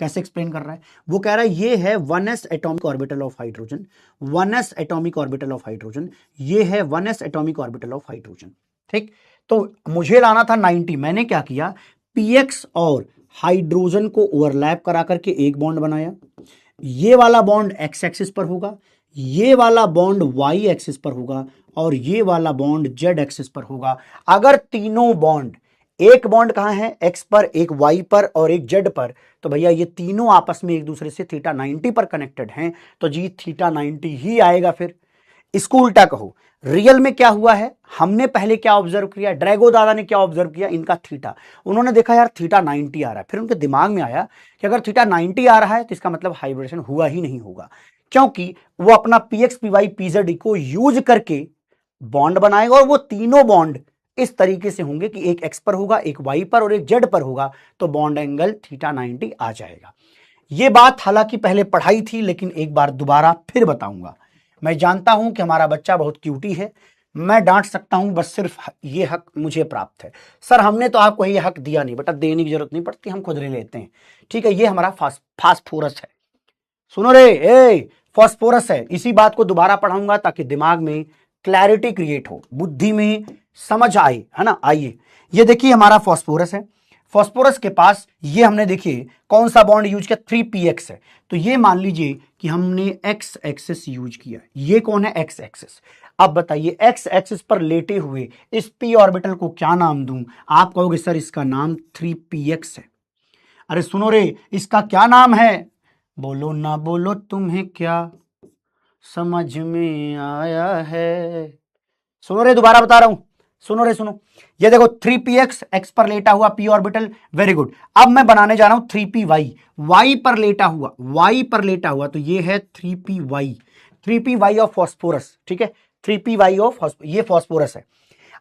कैसे एक्सप्लेन कर रहा है? वो कह रहा है ये है 1s atomic orbital of hydrogen, 1s atomic orbital of hydrogen, ये है 1s atomic orbital of hydrogen. ठीक, तो मुझे लाना था 90, मैंने क्या किया, px और हाइड्रोजन को ओवरलैप करा करके एक बॉन्ड बनाया। ये वाला बॉन्ड एक्स एक्सिस पर होगा, ये वाला बॉन्ड वाई एक्सिस पर होगा और ये वाला बॉन्ड जेड एक्सिस पर होगा। अगर तीनों बॉन्ड, एक बॉन्ड कहां है, एक्स पर, एक वाई पर और एक जेड पर, तो भैया ये तीनों आपस में एक दूसरे से थीटा 90 पर कनेक्टेड हैं, तो जी थीटा 90 ही आएगा। फिर इसको उल्टा कहो, रियल में क्या हुआ है, हमने पहले क्या ऑब्जर्व किया, ड्रैगो दादा ने क्या ऑब्जर्व किया, इनका थीटा, उन्होंने देखा यार थीटा 90 आ रहा है, फिर उनके दिमाग में आया कि अगर थीटा 90 आ रहा है तो इसका मतलब हाइब्रिडेशन हुआ ही नहीं होगा, क्योंकि वो अपना px py pz को यूज करके बॉन्ड बनाएगा और वो तीनों बॉन्ड इस तरीके से होंगे कि एक एक्स पर होगा, एक वाई पर और एक जेड पर होगा, तो बॉन्ड एंगल थीटा 90 आ जाएगा। ये बात हालांकि पहले पढ़ाई थी, लेकिन एक बार दोबारा फिर बताऊंगा। मैं जानता हूं कि हमारा बच्चा बहुत क्यूटी है, मैं डांट सकता हूं, बस सिर्फ ये हक मुझे प्राप्त है। सर हमने तो आपको ये हक दिया नहीं, बेटा देने की जरूरत नहीं पड़ती, हम खुद ले लेते हैं। ठीक है, ये हमारा फास्फोरस है, सुनो रे, ए फास्फोरस है। इसी बात को दोबारा पढ़ाऊंगा ताकि दिमाग में क्लैरिटी क्रिएट हो, बुद्धि में समझ आए, है ना। आइए, ये देखिए हमारा फास्फोरस है, फास्फोरस के पास ये हमने देखिए कौन सा बॉन्ड यूज किया, 3px है, तो ये मान लीजिए कि हमने x एक्सिस यूज किया, ये कौन है, x एक्सिस। अब बताइए x एक्सिस पर लेटे हुए इस p ऑर्बिटल को क्या नाम दूं? आप कहोगे सर इसका नाम 3px है। अरे सुनो रे, इसका क्या नाम है, बोलो ना बोलो तुम्हें क्या समझ में आया है। सुनो रे, दोबारा बता रहा हूं, सुनो रे सुनो, ये देखो 3px, एक्स पर लेटा हुआ p ऑर्बिटल, वेरी गुड। अब मैं बनाने जा रहा हूं 3py, y पर लेटा हुआ, y पर लेटा हुआ, तो ये है 3py, 3py ऑफ फास्फोरस। ठीक है, 3py ऑफ ये फास्फोरस है।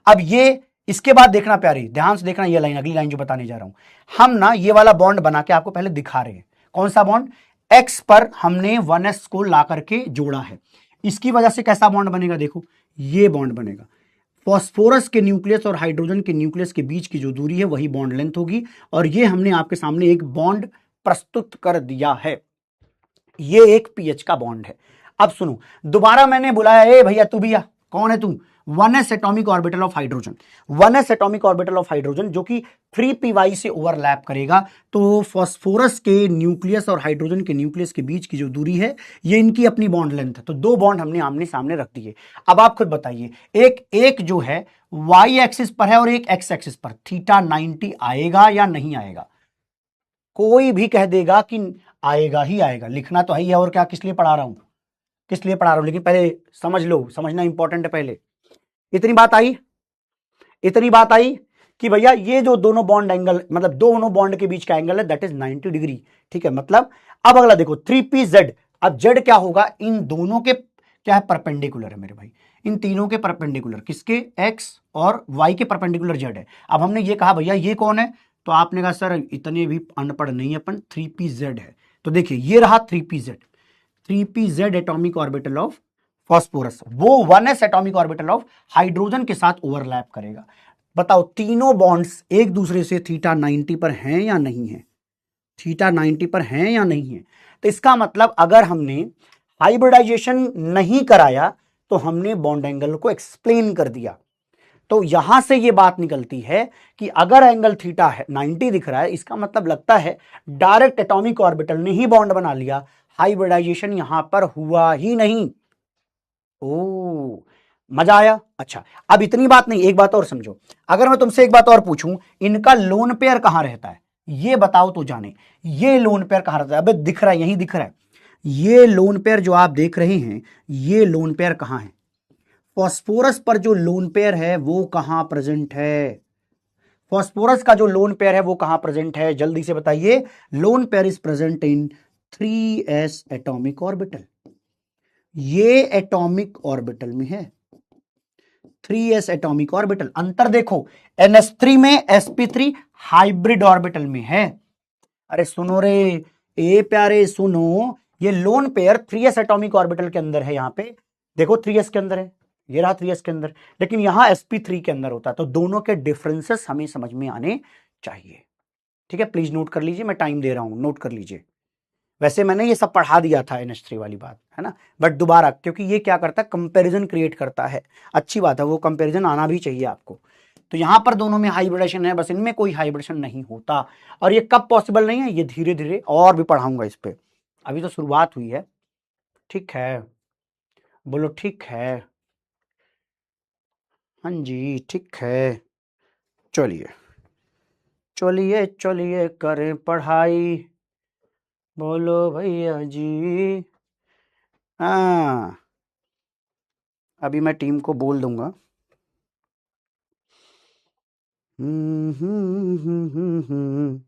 अब ये इसके बाद देखना प्यारी, ध्यान से देखना, ये लाइन अगली लाइन जो बताने जा रहा हूं, हम ना ये वाला बॉन्ड बना के आपको पहले दिखा रहे हैं। कौन सा बॉन्ड, x पर हमने 1s को ला करके जोड़ा है, इसकी वजह से कैसा बॉन्ड बनेगा, देखो ये बॉन्ड बनेगा। फास्फोरस के न्यूक्लियस और हाइड्रोजन के न्यूक्लियस के बीच की जो दूरी है वही बॉन्ड लेंथ होगी, और ये हमने आपके सामने एक बॉन्ड प्रस्तुत कर दिया है, ये एक पीएच का बॉन्ड है। अब सुनो, दोबारा मैंने बुलाया, ए भैया तू भैया, कौन है तू, 1s atomic orbital of hydrogen, 1s atomic orbital of hydrogen जो कि 3py से ओवरलैप करेगा, तो फास्फोरस के न्यूक्लियस और हाइड्रोजन के न्यूक्लियस के बीच की जो दूरी है ये इनकी अपनी बॉन्ड लेंथ है, तो दो बॉन्ड हमने आमने सामने रख दिए। अब आप खुद बताइए, एक जो है y एक्सिस पर है और एक x एक्सिस पर, थीटा 90 आएगा या नहीं आएगा? कोई भी कह देगा कि आएगा ही आएगा, लिखना तो है, और क्या, किस लिए पढ़ा रहा हूं, किस लिए पढ़ा रहा हूं, लेकिन पहले समझ लो, समझना इंपॉर्टेंट है। पहले इतनी बात आई, इतनी बात आई कि भैया ये जो दोनों बॉन्ड एंगल, मतलब दोनों बॉन्ड के बीच का एंगल है दैट इज 90 डिग्री। ठीक है, मतलब अब अगला देखो 3pz, अब z क्या होगा, इन दोनों के क्या है, परपेंडिकुलर है मेरे भाई, इन तीनों के परपेंडिकुलर, किसके, x और y के परपेंडिकुलर z है। अब हमने ये कहा भैया ये कौन है, तो आपने कहा सर इतने भी अनपढ़ नहीं है अपन, 3pz है, तो देखिए ये रहा 3pz, 3pz atomic orbital of phosphorus, वो 1s atomic orbital of hydrogen के साथ ओवरलैप करेगा। बताओ तीनों बॉन्ड्स एक दूसरे से थीटा 90 पर हैं या नहीं है, थीटा 90 पर हैं या नहीं है? तो इसका मतलब अगर हमने हाइब्रिडाइजेशन नहीं कराया तो हमने बॉन्ड एंगल को एक्सप्लेन कर दिया। तो यहां से ये बात निकलती है कि अगर एंगल थीटा है 90 दिख रहा है, इसका मतलब लगता है डायरेक्ट एटॉमिक ऑर्बिटल ने ही बॉन्ड बना लिया, हाइब्रिडाइजेशन यहां पर हुआ ही नहीं। ओ, मजा आया? अच्छा, अब इतनी बात नहीं, एक बात और समझो, अगर मैं तुमसे एक बात और पूछूं, इनका लोन पेयर कहां रहता है, ये बताओ तो जाने, ये लोन पेयर कहां रहता है? अबे दिख रहा है, यहीं दिख रहा है, ये लोन पेयर जो आप देख रहे हैं, ये लोन पेयर कहां है? फास्फोरस पर जो लोन पेयर है वो कहां प्रेजेंट है? फास्फोरस का जो लोन पेयर है वो कहां प्रेजेंट है, जल्दी से बताइए। Lone pair is present in 3s atomic orbital, ये एटॉमिक ऑर्बिटल में है, 3s एटॉमिक ऑर्बिटल। अंतर देखो, ns3 में sp3 हाइब्रिड ऑर्बिटल में है। अरे सुनो रे, ए प्यारे सुनो, ये lone pair 3s atomic orbital के अंदर है, यहां पे देखो 3s के अंदर है, ये रहा 3s के अंदर, लेकिन यहां sp3 के अंदर होता है, तो दोनों के डिफरेंसेस हमें समझ में आने चाहिए। ठीक है, प्लीज नोट कर लीजिए, मैं टाइम दे रहा हूं, नोट कर लीजिए। वैसे मैंने ये सब पढ़ा दिया था NH3 वाली बात, है ना, बट दोबारा, क्योंकि ये क्या करता है, कंपैरिजन क्रिएट करता है। अच्छी बात है, वो कंपैरिजन आना भी चाहिए आपको। तो यहां पर दोनों में हाइब्रिडेशन है, बस इनमें कोई हाइब्रिडेशन नहीं होता। और ये कब पॉसिबल नहीं है, ये धीरे धीरे और भी पढ़ाऊंगा इस पे, अभी तो शुरुआत हुई है। ठीक है, बोलो ठीक है। हाँ जी ठीक है। चलिए चलिए चलिए करें पढ़ाई, बोलो भैया जी। हाँ, अभी मैं टीम को बोल दूंगा। हम्म हम्म हम्म हम्म हम्म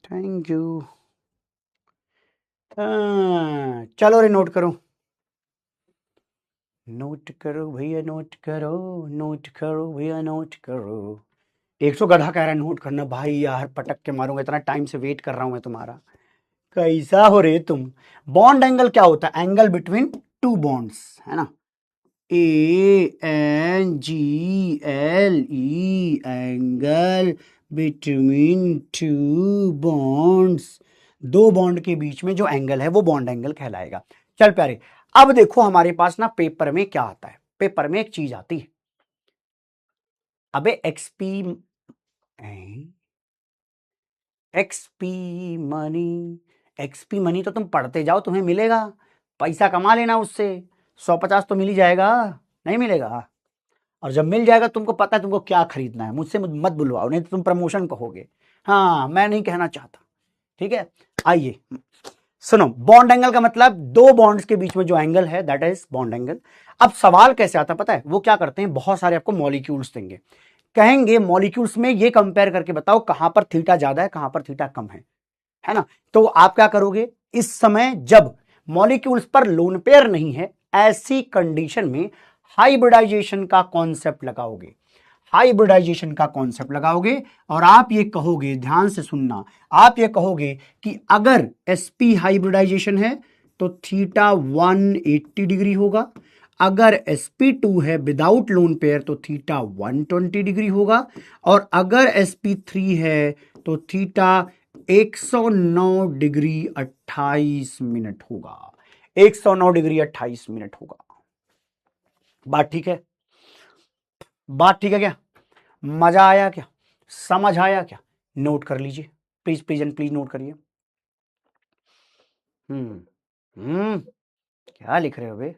थैंक यू। चलो रे, नोट करो, नोट करो भैया, नोट करो, नोट करो भैया, नोट करो। 100 गधा कह रहा है नोट करना। भाई यार पटक के मारूंगा, इतना टाइम से वेट कर रहा हूं मैं तुम्हारा। कैसा हो रे तुम। बॉन्ड एंगल क्या होता है, एंगल बिटवीन टू बॉन्ड्स, है ना। ANGLE, angle between two bonds. दो बॉन्ड के बीच में जो एंगल है वो बॉन्ड एंगल कहलाएगा। चल प्यारे, अब देखो हमारे पास ना पेपर में क्या आता है, पेपर में एक चीज आती है, अबे एक्सपी मनी। एक्सपी मनी तो तुम पढ़ते जाओ, तुम्हें मिलेगा, पैसा कमा लेना उससे। 150 तो मिल ही जाएगा, नहीं मिलेगा। और जब मिल जाएगा, तुमको पता है तुमको क्या खरीदना है, मुझसे मत बुलवाओ, नहीं तो तुम प्रमोशन कहोगे। हाँ, मैं नहीं कहना चाहता। ठीक है, आइए सुनो, बॉन्ड एंगल का मतलब दो बॉन्ड्स के बीच में जो एंगल है, दैट इज बॉन्ड एंगल। अब सवाल कैसे आता है पता है, वो क्या करते हैं, बहुत सारे आपको मॉलिक्यूल्स देंगे, कहेंगे मॉलिक्यूल्स में ये कंपेयर करके बताओ कहां पर थीटा ज्यादा है, कहां पर थीटा कम है ना। तो आप क्या करोगे, इस समय जब मॉलिक्यूल्स पर लोन पेयर नहीं है, ऐसी कंडीशन में हाइब्रिडाइजेशन का कॉन्सेप्ट लगाओगे, हाइब्रिडाइजेशन का कॉन्सेप्ट लगाओगे। और आप ये कहोगे, ध्यान से सुनना, आप ये कहोगे कि अगर sp हाइब्रिडाइजेशन है तो थीटा 180 डिग्री होगा, अगर sp2 है विदाउट लोन पेयर तो थीटा 120 डिग्री होगा, और अगर sp3 है तो थीटा 109 डिग्री 28 मिनट होगा। 109 डिग्री 28 मिनट होगा। बात ठीक है, बात ठीक है क्या, मजा आया क्या, समझ आया क्या, नोट कर लीजिए, please please and please note करिए। हम्म क्या लिख रहे हो बे,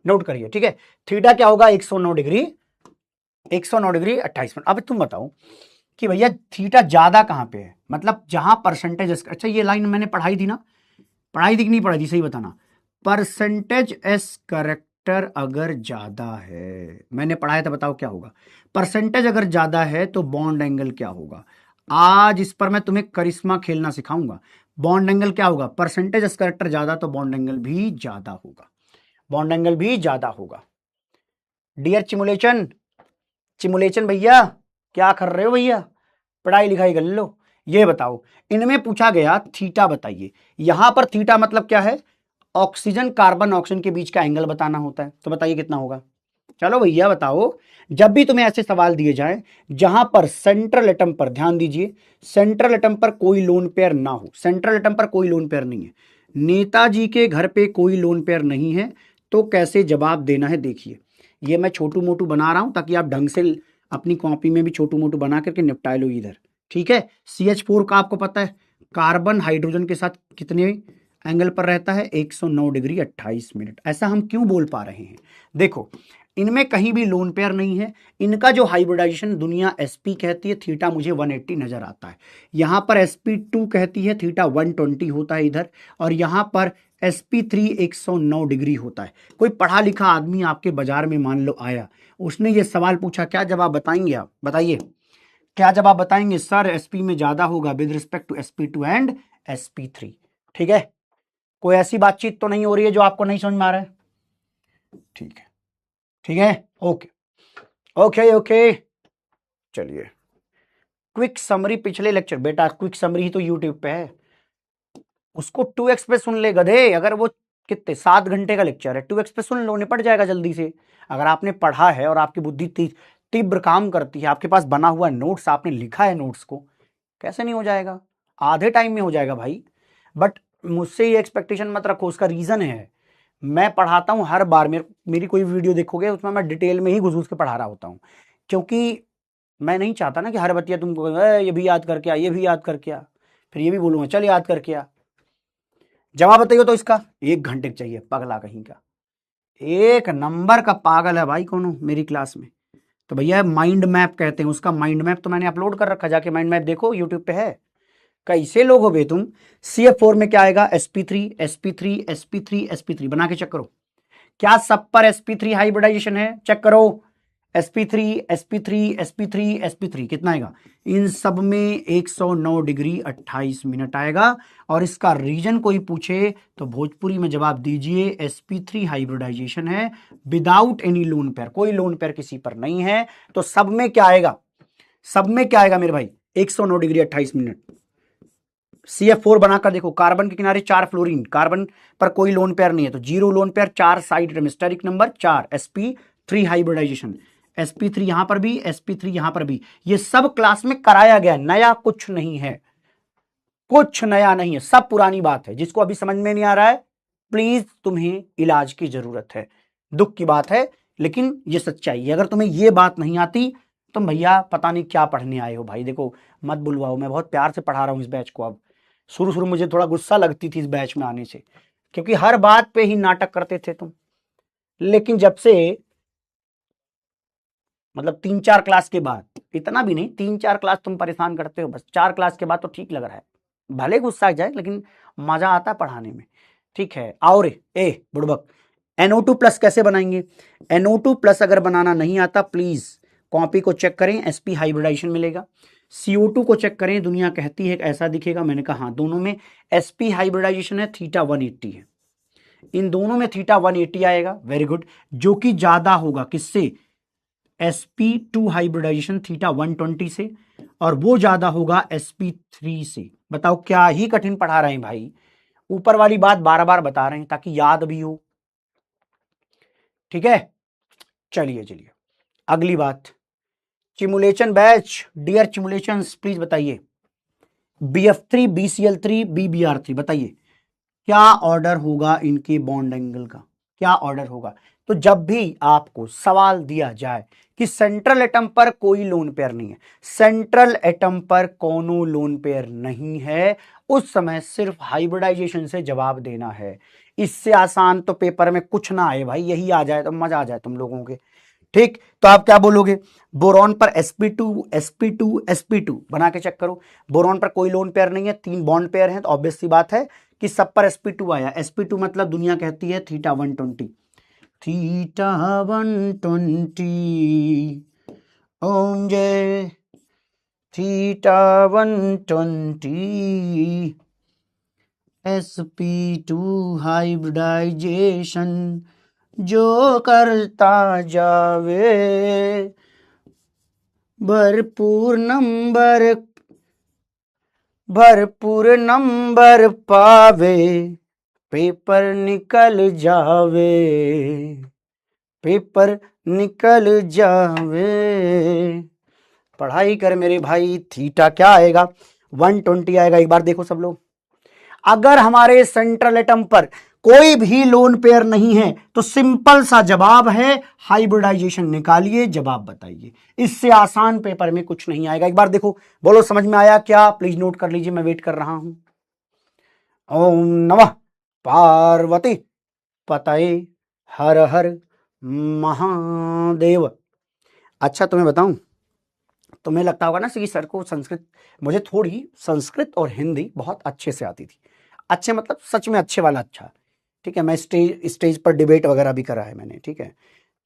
नोट करिए, ठीक है। थीटा क्या होगा, 109 डिग्री, 109 डिग्री 28 मिनट। अब तुम बताओ कि भैया थीटा ज्यादा कहां पे है, मतलब जहां परसेंटेज, अच्छा ये लाइन मैंने पढ़ाई थी ना, पढ़ाई थी कि नहीं पढ़ाई थी, सही बताना। परसेंटेज एस करेक्टर अगर ज्यादा है, मैंने पढ़ाया था, बताओ क्या होगा। परसेंटेज अगर ज्यादा है तो बॉन्ड एंगल क्या होगा, आज इस पर मैं तुम्हें करिश्मा खेलना सिखाऊंगा। बॉन्ड एंगल क्या होगा, परसेंटेज एस करेक्टर ज्यादा तो बॉन्ड एंगल भी ज्यादा होगा, बॉन्ड एंगल भी ज्यादा होगा। डियर चिमुलेशन, चिमुलेशन भैया क्या कर रहे हो भैया, पढ़ाई लिखाई कर लो। ये बताओ, इनमें पूछा गया थीटा बताइए, यहां पर थीटा मतलब क्या है, ऑक्सीजन कार्बन ऑक्सीजन के बीच का एंगल बताना होता है, तो बताइए कितना होगा। चलो भैया बताओ, जब भी तुम्हें ऐसे सवाल दिए जाएं जहां पर सेंट्रल एटम पर, ध्यान दीजिए, सेंट्रल एटम पर कोई लोन पेयर ना हो, सेंट्रल एटम पर कोई लोन पेयर नहीं है, नेताजी के घर पे कोई लोन पेयर नहीं है, तो कैसे जवाब देना है देखिए। ये मैं छोटू मोटू बना रहा हूं ताकि आप ढंग से अपनी कॉपी में भी छोटू मोटू बना करके निपटा लो इधर। ठीक है, CH4 का आपको पता है, कार्बन हाइड्रोजन के साथ कितने एंगल पर रहता है, 109 डिग्री 28 मिनट। ऐसा हम क्यों बोल पा रहे हैं, देखो इनमें कहीं भी लोन पेयर नहीं है, इनका जो हाइब्रिडाइजेशन दुनिया sp कहती है, थीटा मुझे 180 नजर आता है, यहां पर sp2 कहती है थीटा 120 होता है इधर, और यहां पर sp3 109 डिग्री होता है। कोई पढ़ा लिखा आदमी आपके बाजार में मान लो आया, उसने ये सवाल पूछा, क्या जवाब बताएंगे आप, बताइए क्या जवाब बताएंगे, सर sp में ज्यादा होगा with respect to sp2 and sp3। ठीक है, कोई ऐसी बातचीत तो नहीं हो रही है जो आपको नहीं समझ में आ रहा है, ठीक है, ठीक है, ओके ओके ओके। चलिए क्विक समरी पिछले लेक्चर, बेटा क्विक समरी ही तो यूट्यूब पे है, उसको 2x पे सुन ले गधे। अगर वो कितने 7 घंटे का लेक्चर है, 2x पे सुन लो, निपट जाएगा जल्दी से। अगर आपने पढ़ा है और आपकी बुद्धि तीव्र काम करती है, आपके पास बना हुआ नोट्स, आपने लिखा है नोट्स को, कैसे नहीं हो जाएगा, आधे टाइम में हो जाएगा भाई। बट मुझसे ये एक्सपेक्टेशन मत रखो, उसका रीजन है, मैं पढ़ाता हूं हर बार, मेरी कोई वीडियो देखोगे उसमें मैं डिटेल में ही घुस के पढ़ा रहा होता हूं, क्योंकि मैं नहीं चाहता ना कि हर बतिया तुमको ये भी याद करके आ, ये भी याद करके आ, फिर ये भी बोलूंगा चल याद करके आ। जवाब बताइए तो इसका 1 घंटे चाहिए, पगला कहीं का, 1 नंबर का पागल है भाई कौन मेरी क्लास में। तो भैया माइंड मैप कहते हैं उसका, माइंड मैप तो मैंने अपलोड कर रखा, जाके माइंड मैप देखो यूट्यूब पे है। कैसे लोग हो बे तुम। CF4 में क्या आएगा, sp3 sp3 sp3 sp3 बना के चेक करो, क्या सब पर sp3 हाइब्रिडाइजेशन है, चेक करो। sp3 sp3 sp3 sp3 कितना आएगा, इन सब में 109 डिग्री 28 मिनट आएगा। और इसका रीजन कोई पूछे तो भोजपुरी में जवाब दीजिए, sp3 हाइब्रिडाइजेशन है विदाउट एनी लोन पेयर, कोई लोन पेयर किसी पर नहीं है। तो सब में क्या आएगा, सब में क्या आएगा मेरे भाई, 109 डिग्री 28 मिनट। CF4 बनाकर देखो, कार्बन के किनारे 4 फ्लोरीन, कार्बन पर कोई लोन पेयर नहीं है तो 0 lone pair, 4 side steric number 4, sp3 hybridisation, sp3 यहां पर भी, sp3 यहां पर भी, ये सब क्लास में कराया गया, नया कुछ नहीं है, कुछ नया नहीं है, सब पुरानी बात है। जिसको अभी समझ में नहीं आ रहा है प्लीज तुम्हें इलाज की जरूरत है, दुख की बात है लेकिन ये सच्चाई है। अगर तुम्हें ये बात नहीं आती तुम भैया पता नहीं क्या पढ़ने आए हो भाई। देखो मत बुलवाओ, मैं बहुत प्यार से पढ़ा रहा हूं इस बैच को। अब शुरू शुरू मुझे थोड़ा गुस्सा लगती थी इस बैच में आने से, क्योंकि हर बात पे ही नाटक करते थे तुम, लेकिन जब से मतलब 3-4 क्लास के बाद, इतना भी नहीं, 3-4 क्लास तुम परेशान करते हो, बस 4 क्लास के बाद तो ठीक लग रहा है, भले गुस्सा आ जाए लेकिन मजा आता है पढ़ाने में। ठीक है आओ रे ए बुड़बक, NO2 प्लस कैसे बनाएंगे। NO2 प्लस अगर बनाना नहीं आता प्लीज कॉपी को चेक करें, sp हाइब्रिडाइजेशन मिलेगा। CO2 को चेक करें, दुनिया कहती है ऐसा दिखेगा, मैंने कहा हाँ, दोनों में sp हाइब्रिडाइजेशन है, थीटा 180 है, इन दोनों में थीटा 180 आएगा, वेरी गुड। जो कि ज्यादा होगा किससे, sp2 हाइब्रिडाइजेशन थीटा 120 से, और वो ज्यादा होगा sp3 से। बताओ क्या ही कठिन पढ़ा रहे हैं भाई, ऊपर वाली बात बार बार बता रहे हैं ताकि याद भी हो। ठीक है चलिए चलिए अगली बात, चिमुलेशन बैच, डियर चिमुलेशंस प्लीज बताइए, BF3 BCl3 BBr3 बताइए क्या ऑर्डर होगा इनके बॉन्ड एंगल का, क्या ऑर्डर होगा। तो जब भी आपको सवाल दिया जाए कि सेंट्रल एटम पर कोई लोन पेयर नहीं है, सेंट्रल एटम पर कोनो लोन पेयर नहीं है, उस समय सिर्फ हाइब्रिडाइजेशन से जवाब देना है। इससे आसान तो पेपर में कुछ ना आए भाई, यही आ जाए तो मजा आ जाए तुम लोगों के। ठीक तो आप क्या बोलोगे, बोरॉन पर sp2 sp2 sp2 बना के चेक करो, बोरॉन पर कोई लोन पेयर नहीं है, 3 बॉन्ड पेयर हैं, तो ऑब्वियस सी बात है कि सब पर sp2 आया। sp2 मतलब दुनिया कहती है थीटा 120, थीटा 120 ओम जय, थीटा 120 sp2 हाइब्रिडाइजेशन जो करता जावे, भरपूर नंबर पावे, पेपर निकल जावे, पेपर निकल जावे। पढ़ाई कर मेरे भाई, थीटा क्या आएगा 120 आएगा। एक बार देखो सब लोग, अगर हमारे सेंट्रल एटम पर कोई भी लोन पेयर नहीं है तो सिंपल सा जवाब है हाइब्रिडाइजेशन निकालिए, जवाब बताइए। इससे आसान पेपर में कुछ नहीं आएगा। एक बार देखो, बोलो समझ में आया क्या, प्लीज नोट कर लीजिए, मैं वेट कर रहा हूं। ओम नमः पार्वती पतये हर हर महादेव। अच्छा तुम्हें बताऊं, तुम्हें लगता होगा ना कि सर को संस्कृत, मुझे थोड़ी संस्कृत और हिंदी बहुत अच्छे से आती थी, अच्छे मतलब सच में अच्छे वाला अच्छा। ठीक है, मैं स्टेज पर डिबेट वगैरह भी करा है मैंने। ठीक है,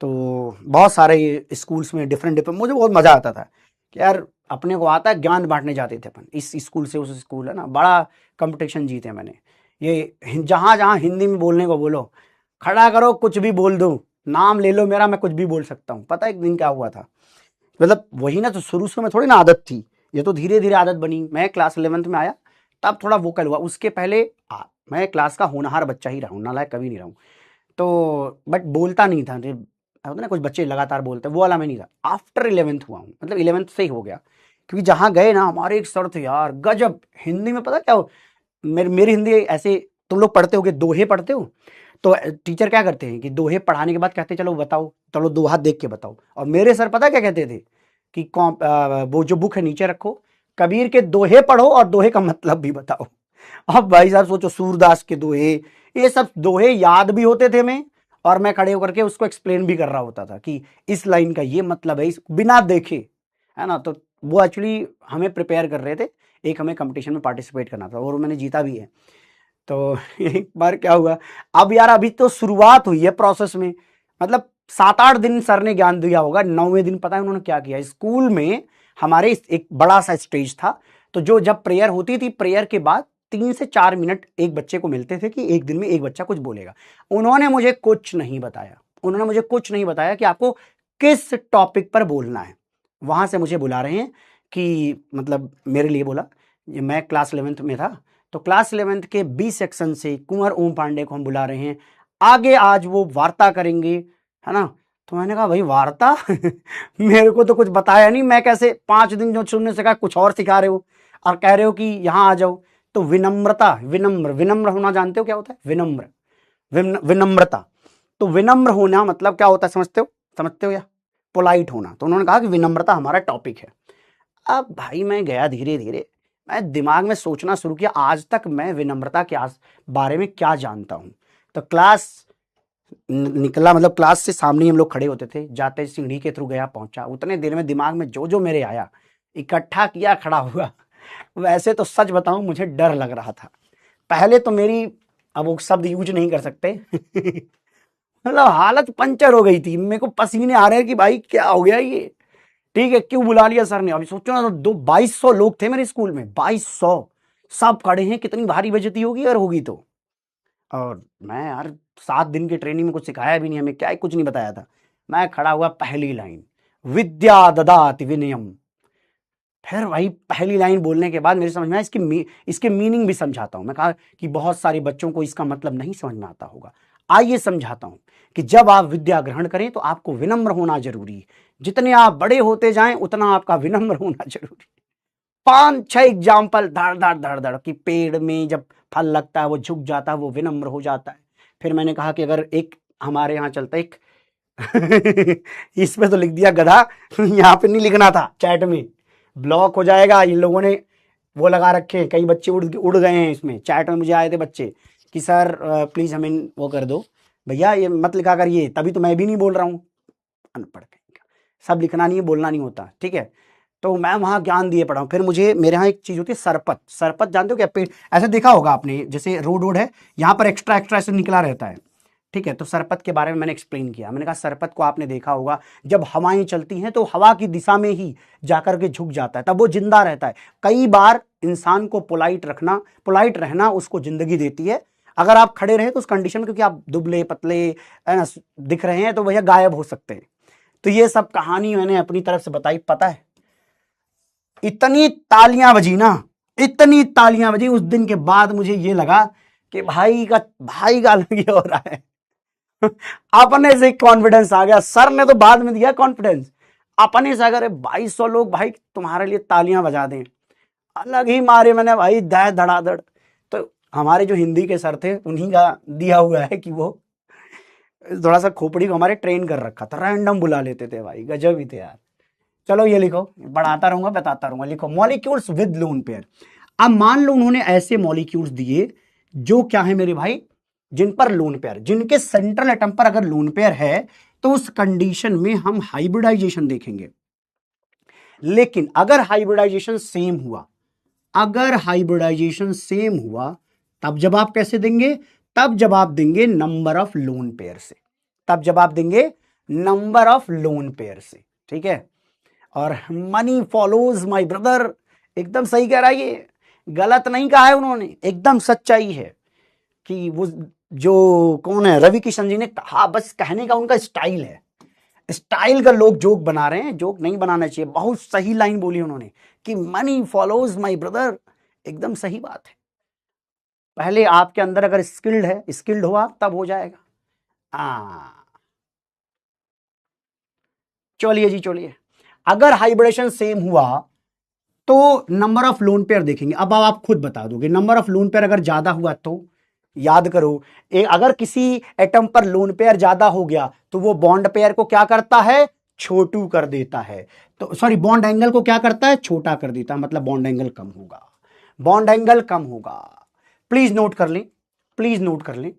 तो बहुत सारे स्कूल्स में डिफरेंट मुझे बहुत मज़ा आता था कि यार अपने को आता है, ज्ञान बांटने जाते थे अपन, इस स्कूल से उस स्कूल, है ना, बड़ा कंपटीशन जीते मैंने। ये जहाँ जहाँ हिंदी में बोलने को बोलो, खड़ा करो कुछ भी बोल दूँ, नाम ले लो मेरा, मैं कुछ भी बोल सकता हूँ। पता है एक दिन क्या हुआ था, मतलब वही ना, तो शुरू में थोड़ी ना आदत थी, ये तो धीरे धीरे आदत बनी। मैं क्लास 11th में आया तब थोड़ा वोकल हुआ, उसके पहले मैं क्लास का होनहार बच्चा ही रहा हूँ, नालायक कभी नहीं रहा हूँ। तो बट बोलता नहीं था, होता ना कुछ बच्चे लगातार बोलते, वो वाला मैं नहीं था। आफ्टर 11th हुआ हूँ, मतलब 11th से ही हो गया। क्योंकि जहाँ गए ना, हमारे एक सर थे यार गजब, हिंदी में पता क्या हो, मेरी हिंदी ऐसे, तुम लोग पढ़ते होगे, दोहे पढ़ते हो, तो टीचर क्या करते हैं कि दोहे पढ़ाने के बाद कहते हैं चलो बताओ, चलो दो हाथ देख के बताओ। और मेरे सर पता क्या कहते थे कि वो जो बुक है नीचे रखो, कबीर के दोहे पढ़ो और दोहे का मतलब भी बताओ। अब भाई साहब सोचो, सूरदास के दोहे, ये सब दोहे याद भी होते थे मैं, और मैं खड़े होकर के उसको एक्सप्लेन भी कर रहा होता था कि इस लाइन का ये मतलब है, इस बिना देखे, है ना। तो वो एक्चुअली हमें प्रिपेयर कर रहे थे, एक हमें कंपटीशन में पार्टिसिपेट करना था और मैंने जीता भी है। तो एक बार क्या हुआ, अब यार अभी तो शुरुआत हुई है प्रोसेस में, मतलब 7-8 दिन सर ने ज्ञान दिया होगा, 9वें दिन पता है उन्होंने क्या किया, स्कूल में हमारे एक बड़ा सा स्टेज था, तो जो जब प्रेयर होती थी, प्रेयर के बाद 3 से 4 मिनट एक बच्चे को मिलते थे कि एक दिन में एक बच्चा कुछ बोलेगा। उन्होंने मुझे कुछ नहीं बताया, उन्होंने मुझे कुछ नहीं बताया कि आपको किस टॉपिक पर बोलना है। वहां से मुझे बुला रहे हैं कि, मतलब मेरे लिए बोला, मैं क्लास 11th में था, तो क्लास 11th के बी सेक्शन से कुंवर ओम पांडे को हम बुला रहे हैं, आगे आज वो वार्ता करेंगे, है ना। तो मैंने कहा भाई वार्ता मेरे को तो कुछ बताया नहीं, मैं कैसे 5 दिन जो सुनने से कहा कुछ और सिखा रहे हो और कह रहे हो कि यहाँ आ जाओ। तो विनम्रता, विनम्र होना जानते हो क्या होता है? विनम्रता। तो विनम्र होना मतलब क्या होता है, समझते हो या पोलाइट होना। तो उन्होंने कहा कि विनम्रता हमारा टॉपिक है। अब भाई मैं गया धीरे धीरे, मैं दिमाग में सोचना शुरू किया, आज तक मैं विनम्रता के बारे में क्या जानता हूं। तो क्लास निकला, मतलब क्लास से सामने हम लोग खड़े होते थे, जाते सीढ़ी के थ्रू गया, पहुंचा, उतने देर में दिमाग में जो जो मेरे आया इकट्ठा किया, खड़ा हुआ। वैसे तो सच बताऊं मुझे डर लग रहा था पहले तो मेरी, अब वो शब्द यूज नहीं कर सकते मतलब हालत पंचर हो गई थी, मेरे को पसीने आ रहे हैं कि भाई क्या हो गया ये, ठीक है क्यों बुला लिया सर ने। अभी सोचो ना, तो 2200 लोग थे मेरे स्कूल में, 2200 सब खड़े हैं, कितनी भारी बेइज्जती होगी अगर होगी तो। और मैं यार 7 दिन की ट्रेनिंग में कुछ सिखाया भी नहीं हमें, क्या कुछ नहीं बताया था। मैं खड़ा हुआ, पहली लाइन विद्या ददाति विनयम। फिर वही पहली लाइन बोलने के बाद मेरे समझ में आया, इसके मीनिंग भी समझाता हूं। मैं कहा कि बहुत सारे बच्चों को इसका मतलब नहीं समझ में आता होगा, आइए समझाता हूं कि जब आप विद्या ग्रहण करें तो आपको विनम्र होना जरूरी है, जितने आप बड़े होते जाएं उतना आपका विनम्र होना जरूरी है। 5-6 एग्जाम्पल धड़ धड़ धड़ धड़ कि पेड़ में जब फल लगता है वो झुक जाता है, वो विनम्र हो जाता है। फिर मैंने कहा कि अगर एक हमारे यहाँ चलता एक इस पे तो लिख दिया गधा, यहाँ पे नहीं लिखना था, चैट में ब्लॉक हो जाएगा। इन लोगों ने वो लगा रखे हैं, कई बच्चे उड़ गए हैं इसमें, चैट में मुझे आए थे बच्चे कि सर प्लीज हमें वो कर दो, भैया ये मत लिखा करिए, तभी तो मैं भी नहीं बोल रहा हूँ, अनपढ़ कहीं का। सब लिखना नहीं है, बोलना नहीं होता, ठीक है। तो मैं वहां ज्ञान दिए पढ़ा हूँ। फिर मुझे, मेरे यहाँ एक चीज होती है सरपत, सरपत जानते हो क्या? पेड़ ऐसे देखा होगा आपने, जैसे रोड है, यहाँ पर एक्स्ट्रा एक्स्ट्रा ऐसे निकला रहता है, ठीक है। तो सरपत के बारे में मैंने एक्सप्लेन किया, मैंने कहा सरपत को आपने देखा होगा, जब हवाएं चलती हैं तो हवा की दिशा में ही जाकर के झुक जाता है, तब वो जिंदा रहता है। कई बार इंसान को पोलाइट रहना उसको जिंदगी देती है। अगर आप खड़े रहे तो उस कंडीशन में, क्योंकि आप दुबले पतले है ना दिख रहे हैं, तो भैया गायब हो सकते हैं। तो ये सब कहानी मैंने अपनी तरफ से बताई। पता है इतनी तालियां बजी ना, इतनी तालियां बजी, उस दिन के बाद मुझे ये लगा कि भाई का अलग ही हो रहा है। अपने से कॉन्फिडेंस आ गया, सर ने तो बाद में दिया कॉन्फिडेंस, अपने से अगर 2200 लोग भाई तुम्हारे लिए तालियां बजा दें, अलग ही मारे मैंने भाई धड़ाधड़। तो हमारे जो हिंदी के सर थे उन्हीं का दिया हुआ है कि वो थोड़ा सा खोपड़ी को हमारे ट्रेन कर रखा था, रैंडम बुला लेते थे भाई, गजब ही थे यार। चलो ये लिखो, बढ़ाता रहूंगा, बताता रहूंगा, लिखो मॉलिक्यूल्स विद लोन पेयर। अब मान लो उन्होंने ऐसे मॉलिक्यूल्स दिए जो क्या है मेरे भाई, जिन पर लोन पेयर, जिनके सेंट्रल एटम पर अगर लोन पेयर है, तो उस कंडीशन में हम हाइब्रिडाइजेशन देखेंगे। लेकिन अगर हाइब्रिडाइजेशन सेम हुआ, अगर हाइब्रिडाइजेशन सेम हुआ, तब जवाब कैसे देंगे? तब जवाब देंगे नंबर ऑफ लोन पेयर से, तब जवाब देंगे नंबर ऑफ लोन पेयर से, ठीक है। और मनी फॉलोज माय ब्रदर, एकदम सही कह रहा है, ये गलत नहीं कहा है उन्होंने, एकदम सच्चाई है। कि वो जो कौन है, रवि किशन जी ने कहा, बस कहने का उनका स्टाइल है, स्टाइल का लोग जोक बना रहे हैं, जोक नहीं बनाना चाहिए। बहुत सही लाइन बोली उन्होंने कि मनी फॉलोज माय ब्रदर, एकदम सही बात है। पहले आपके अंदर अगर स्किल्ड हो आप, तब हो जाएगा। चलिए जी, चलिए, अगर हाइब्रिडेशन सेम हुआ तो नंबर ऑफ लोन पेयर देखेंगे। अब आप खुद बता दोगे नंबर ऑफ लोन पेयर अगर ज्यादा हुआ तो, याद करो, अगर किसी एटम पर लोन पेयर ज्यादा हो गया तो वो बॉन्ड पेयर को क्या करता है, छोटू कर देता है। तो सॉरी, बॉन्ड एंगल को क्या करता है, छोटा कर देता है, मतलब बॉन्ड एंगल कम होगा, बॉन्ड एंगल कम होगा। प्लीज नोट कर लें, प्लीज नोट कर लें,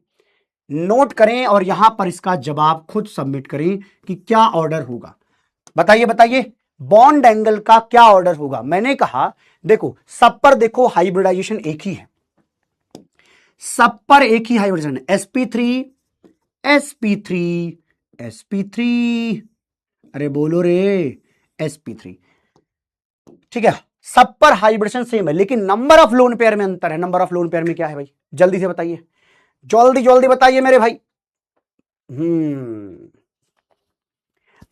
नोट करें और यहां पर इसका जवाब खुद सबमिट करें कि क्या ऑर्डर होगा। बताइए बताइए, बॉन्ड एंगल का क्या ऑर्डर होगा। मैंने कहा देखो, सब पर देखो हाइब्रिडाइजेशन एक ही है, सब पर एक ही हाइब्रिडेशन है, sp3 sp3 sp3, अरे बोलो रे, sp3, ठीक है। सब पर हाइब्रिडेशन सेम है, लेकिन नंबर ऑफ लोन पेयर में अंतर है। नंबर ऑफ लोन पेयर में क्या है भाई, जल्दी से बताइए, जल्दी जल्दी बताइए मेरे भाई।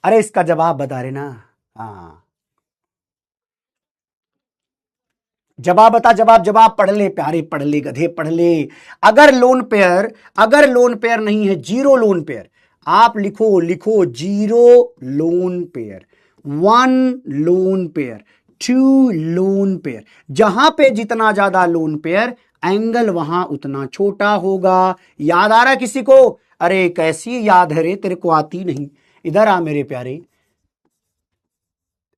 अरे इसका जवाब बता रहे ना। हाँ, जवाब बता, जवाब जवाब, पढ़ ले प्यारे, पढ़ ले गधे, पढ़ ले। अगर लोन पेयर नहीं है, जीरो लोन पेयर, आप लिखो लिखो, zero lone pair, one lone pair, two lone pair, जहां पे जितना ज्यादा लोन पेयर एंगल वहां उतना छोटा होगा। याद आ रहा है किसी को? अरे कैसी याद है रे, तेरे को आती नहीं। इधर आ मेरे प्यारे,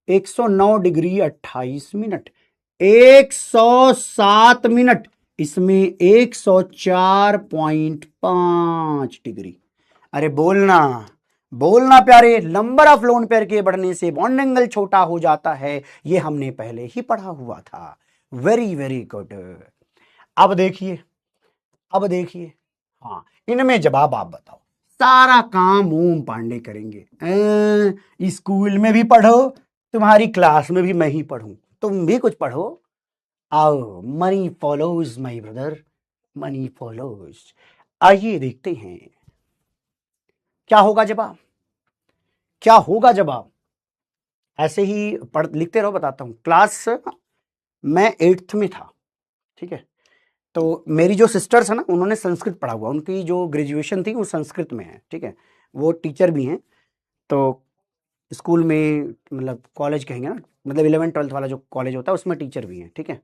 109 डिग्री 28 मिनट, 107 मिनट, इसमें 104.5 डिग्री। अरे बोलना, बोलना प्यारे, नंबर ऑफ लोन पेयर के बढ़ने से बॉन्ड एंगल छोटा हो जाता है, ये हमने पहले ही पढ़ा हुआ था। Very very good. अब देखिए, अब देखिए, हाँ, इनमें जवाब आप बताओ। सारा काम ओम पांडे करेंगे। स्कूल में भी पढ़ो, तुम्हारी क्लास में भी मैं ही पढ़ूं, तुम भी कुछ पढ़ो। आओ, money follows my brother, money follows. आइए देखते हैं क्या होगा जवाब, क्या होगा जवाब। ऐसे ही पढ़ लिखते रहो, बताता हूं। क्लास मैं 8th में था, ठीक है। तो मेरी जो सिस्टर्स है ना, उन्होंने संस्कृत पढ़ा हुआ, उनकी जो ग्रेजुएशन थी वो संस्कृत में है, ठीक है। वो टीचर भी हैं। तो स्कूल में, मतलब कॉलेज कहेंगे ना, मतलब 11th-12th वाला जो कॉलेज होता है उसमें टीचर भी हैं, ठीक है।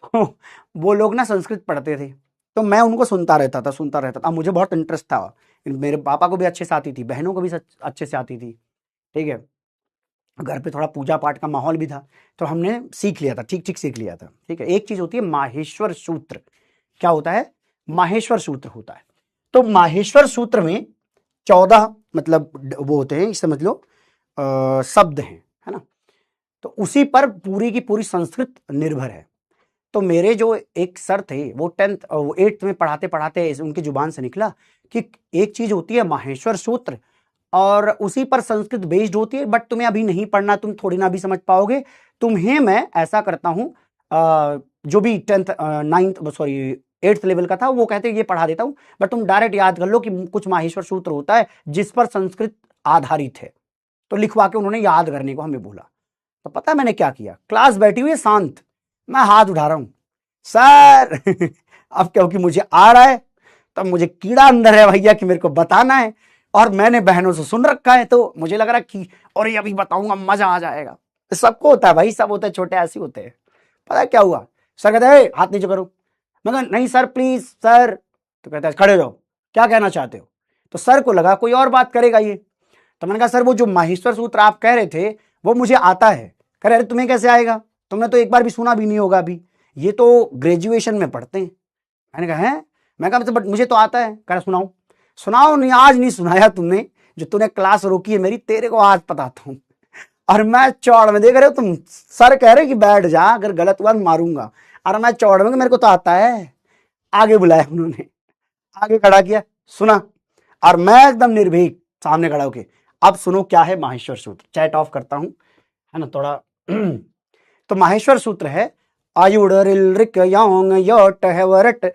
तो वो लोग ना संस्कृत पढ़ते थे, तो मैं उनको सुनता रहता था। मुझे बहुत इंटरेस्ट था, मेरे पापा को भी अच्छे से आती थी, बहनों को भी अच्छे से आती थी, ठीक है। घर पे थोड़ा पूजा पाठ का माहौल भी था, तो हमने सीख लिया था, ठीक ठीक सीख लिया था, ठीक है। एक चीज होती है माहेश्वर सूत्र। क्या होता है? माहेश्वर सूत्र होता है। तो माहेश्वर सूत्र में 14 मतलब वो होते हैं, समझ लो शब्द हैं, है ना। तो उसी पर पूरी की पूरी संस्कृत निर्भर है। तो मेरे जो एक सर थे, वो 8th में पढ़ाते पढ़ाते उनकी जुबान से निकला कि एक चीज होती है माहेश्वर सूत्र, और उसी पर संस्कृत बेस्ड होती है, बट तुम्हें अभी नहीं पढ़ना, तुम थोड़ी ना भी समझ पाओगे। तुम्हें मैं ऐसा करता हूं, जो भी 10th 9th sorry 8th level का था, वो कहते ये पढ़ा देता हूं, बट तुम डायरेक्ट याद कर लो कि कुछ माहेश्वर सूत्र होता है जिस पर संस्कृत आधारित है। तो लिखवा के उन्होंने याद करने को हमें बोला। तो पता है मैंने क्या किया? क्लास बैठी हुई है शांत, मैं हाथ उठा रहा हूं, सर अब क्योंकि मुझे आ रहा है, तब मुझे कीड़ा अंदर है भैया कि मेरे को बताना है, और मैंने बहनों से सुन रखा है, तो मुझे लग रहा है कि और ये अभी बताऊंगा, मजा आ जाएगा। सबको होता है भाई, सब होते हैं, छोटे ऐसे होते हैं। पता है क्या हुआ? सर कहते हैं हाथ नीचे करो। मैं कहा नहीं सर प्लीज सर। तो कहता है खड़े रहो, क्या कहना चाहते हो? तो सर को लगा कोई और बात करेगा ये। तो मैंने कहा सर वो जो माहेश्वर सूत्र आप कह रहे थे वो मुझे आता है। कह रहे तुम्हें कैसे आएगा, तुमने तो एक बार भी सुना भी नहीं होगा अभी, ये तो ग्रेजुएशन में पढ़ते हैं। मैंने कहा है, मैं कहा बट मुझे तो आता है। कह रहा सुनाओ। सुनाओ नहीं, आज नहीं सुनाया तुमने, जो तूने क्लास रोकी है मेरी, तेरे को आज बताता हूं। और मैं चौड़ में, देख रहे हो तुम, सर कह रहे कि बैठ जा, अगर गलत हुआ मारूंगा, और मैं चौड़ में मेरे को तो आता है। आगे बुलाया उन्होंने, आगे खड़ा किया, सुना, और मैं एकदम निर्भीक सामने खड़ा होके, अब सुनो क्या है माहेश्वर सूत्र। चैट ऑफ करता हूं, है ना थोड़ा। तो माहेश्वर सूत्र है, आयुड़ रिल रिक योंग योट हैवरट।